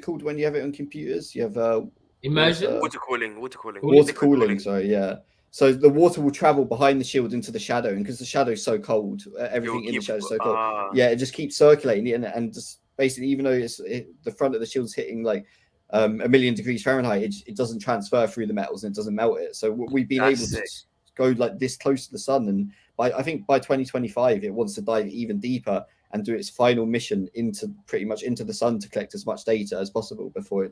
called when you have it on computers? You have immersion, water cooling. Sorry, yeah. So the water will travel behind the shield into the shadow, and because the shadow is so cold, everything in the shadow is so cold. Yeah, it just keeps circulating, and just basically, even though the front of the shield's hitting like 1,000,000 degrees Fahrenheit, it doesn't transfer through the metals and it doesn't melt it. So we've been able to go like this close to the sun, and I think by 2025 it wants to dive even deeper and do its final mission pretty much into the sun to collect as much data as possible before it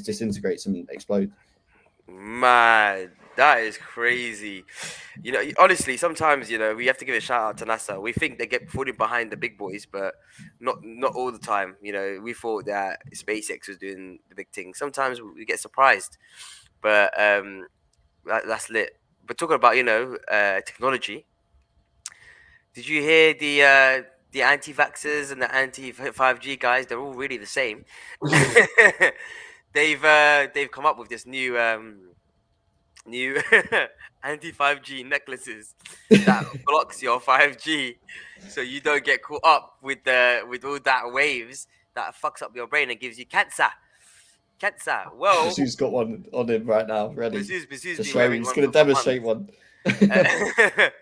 disintegrates and explodes. Man, that is crazy. Honestly, sometimes we have to give a shout out to NASA. We think they get falling behind the big boys, but not all the time. We thought that SpaceX was doing the big thing. Sometimes we get surprised, but that's lit. But talking about technology, did you hear the anti-vaxxers and the anti-5G guys? They're all really the same. They've come up with this new anti-5G necklaces that blocks your 5G, so you don't get caught up with all that waves that fucks up your brain and gives you cancer. Well, Basu's got one on him right now, ready. Basu's to been show wearing he's one going to for demonstrate months. one.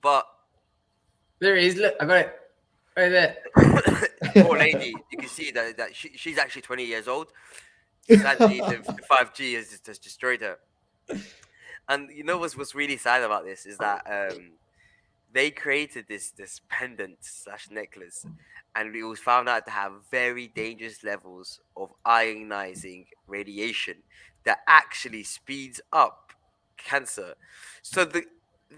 But there it is. Look, I got it right there. poor lady, you can see that she's actually 20 years old. Sadly, the 5G has destroyed her. And what's really sad about this is that they created this pendant / necklace, and it was found out to have very dangerous levels of ionizing radiation that actually speeds up cancer. So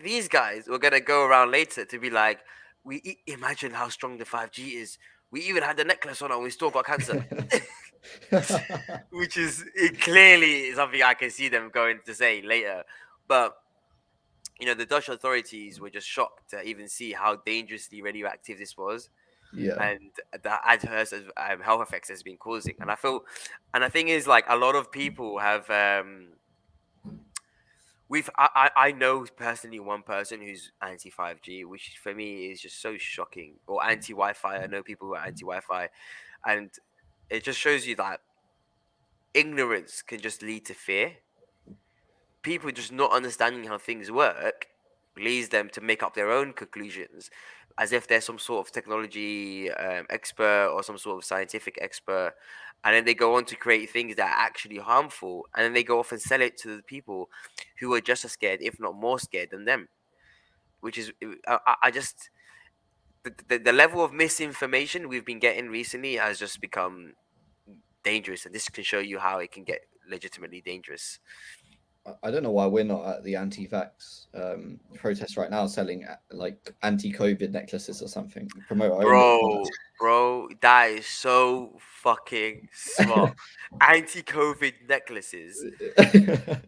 these guys were gonna go around later to be like, imagine how strong the 5G is. We even had the necklace on and we still got cancer. Which is clearly something I can see them going to say later. But the Dutch authorities were just shocked to even see how dangerously radioactive this was, and the adverse health effects it's been causing. And the thing is, like, a lot of people have I know personally one person who's anti 5G, which for me is just so shocking, or anti Wi-Fi. I know people who are anti Wi-Fi, and it just shows you that ignorance can just lead to fear. People just not understanding how things work leads them to make up their own conclusions, as if they're some sort of technology expert or some sort of scientific expert, and then they go on to create things that are actually harmful, and then they go off and sell it to the people who are just as scared, if not more scared than them. Which is, I just the level of misinformation we've been getting recently has just become dangerous, and this can show you how it can get legitimately dangerous. I don't know why we're not at the anti-vax protest right now, selling like anti-COVID necklaces or something. Promote our own bro, that is so fucking smart. Anti-COVID necklaces,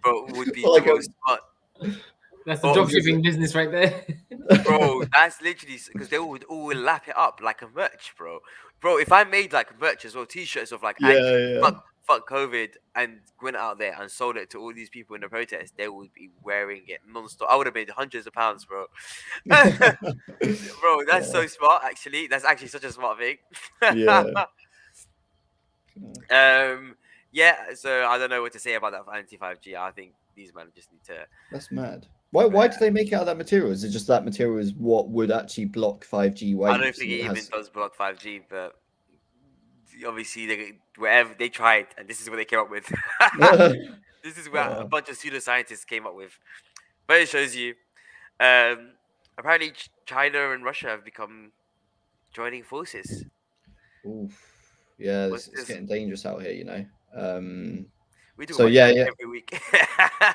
bro, would be Like the most smart. That's the dropshipping business right there. Bro, that's literally because they would all lap it up like a merch, bro. Bro, if I made like merches or t-shirts of like fuck COVID and went out there and sold it to all these people in the protest, they would be wearing it non-stop. I would have made hundreds of pounds, bro. Bro, that's so smart, actually. That's actually such a smart thing. Yeah. Yeah, so I don't know what to say about that for anti 5G. I think these men just need to. That's mad. Why do they make it out of that material? Is it just that material is what would actually block 5G waves? I don't think it even does block 5G, but obviously wherever they tried, and this is what they came up with. This is what a bunch of pseudoscientists came up with. But it shows you. Apparently, China and Russia have become joining forces. Oof. Yeah, What's it's this? getting dangerous out here, you know. We do So about yeah, China yeah. every week.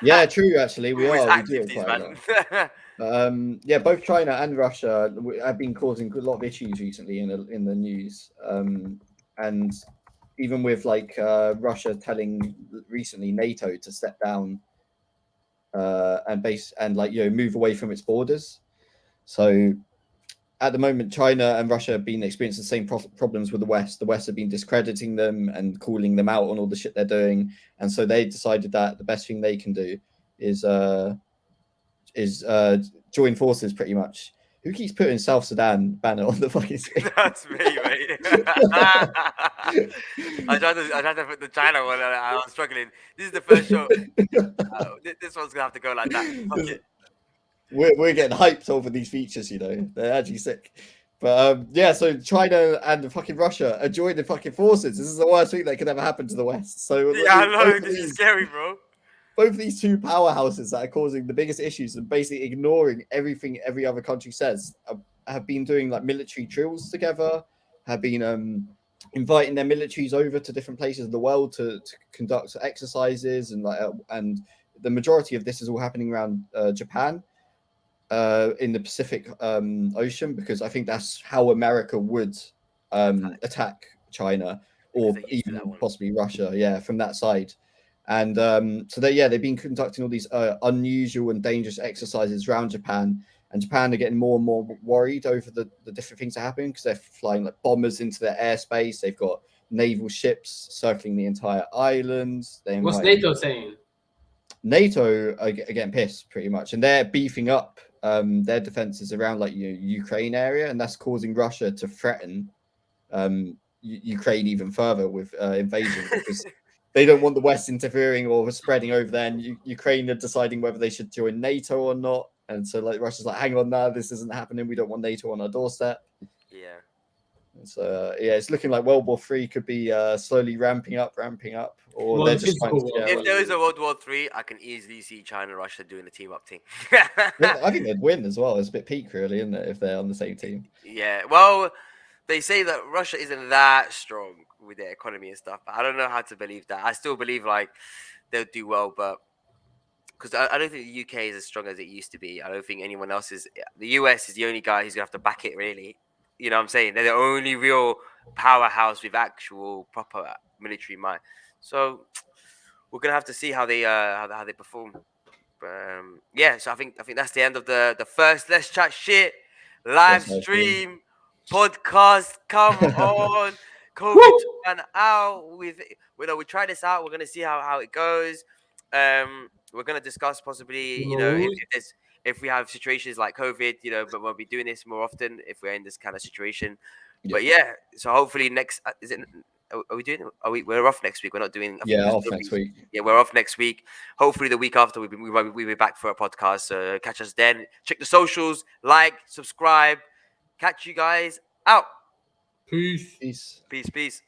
Yeah, true. Actually, we Always are. We do active, it these quite a lot. man. Yeah, both China and Russia have been causing a lot of issues recently in the news. And even with like Russia telling recently NATO to step down and like move away from its borders. So at the moment, China and Russia have been experiencing the same problems with the West. The West have been discrediting them and calling them out on all the shit they're doing, and so they decided that the best thing they can do is join forces, pretty much. Who keeps putting South Sudan banner on the fucking screen? That's me, mate. I tried to put the China one. I was struggling. This is the first show. This one's gonna have to go like that. Fuck it. We're getting hyped over these features, you know. They're actually sick. But yeah, so China and fucking Russia are joining fucking forces. This is the worst thing that could ever happen to the West. So Yeah, I know. This is scary, bro. both of these two powerhouses that are causing the biggest issues and basically ignoring everything every other country says have been doing like military drills together, have been inviting their militaries over to different places in the world to conduct exercises, and the majority of this is all happening around Japan, in the Pacific Ocean, because I think that's how America would attack China or Because they're used to even that one. possibly Russia, yeah, from that side. And so they've been conducting all these unusual and dangerous exercises around Japan, and Japan are getting more and more worried over the different things that are happening, because they're flying like bombers into their airspace. They've got naval ships circling the entire island. What's NATO saying? NATO are getting pissed pretty much, and they're beefing up their defenses around like Ukraine area, and that's causing Russia to threaten Ukraine even further with invasion, because they don't want the West interfering or spreading over there, and Ukraine are deciding whether they should join NATO or not. And so like Russia's like, hang on, now this isn't happening. We don't want NATO on our doorstep. Yeah. So yeah, it's looking like World War III could be slowly ramping up, or Well, they're the just trying to physical scare war. If there is a World War III, I can easily see China and Russia doing the team up thing. Yeah, I think they'd win as well. It's a bit peak, really, isn't it, if they're on the same team? Yeah. Well, they say that Russia isn't that strong with their economy and stuff, but I don't know how to believe that. I still believe like they'll do well, but because I don't think the UK is as strong as it used to be. I don't think anyone else is. The US is the only guy who's gonna have to back it, really. You know what I'm saying? They're the only real powerhouse with actual proper military might. So we're gonna have to see how they how they perform. But yeah, so I think that's the end of the first Let's Chat Shit live stream podcast. Come on, COVID ran out. We try this out. We're gonna see how it goes. We're gonna discuss possibly, if we have situations like COVID, but we'll be doing this more often if we're in this kind of situation. Yeah. But yeah, so hopefully next is it. Are we doing? We're off next week. We're not doing. Off next week. Yeah, we're off next week. Hopefully, the week after we'll be back for a podcast. So catch us then. Check the socials, like, subscribe. Catch you guys out. Peace. Peace. Peace.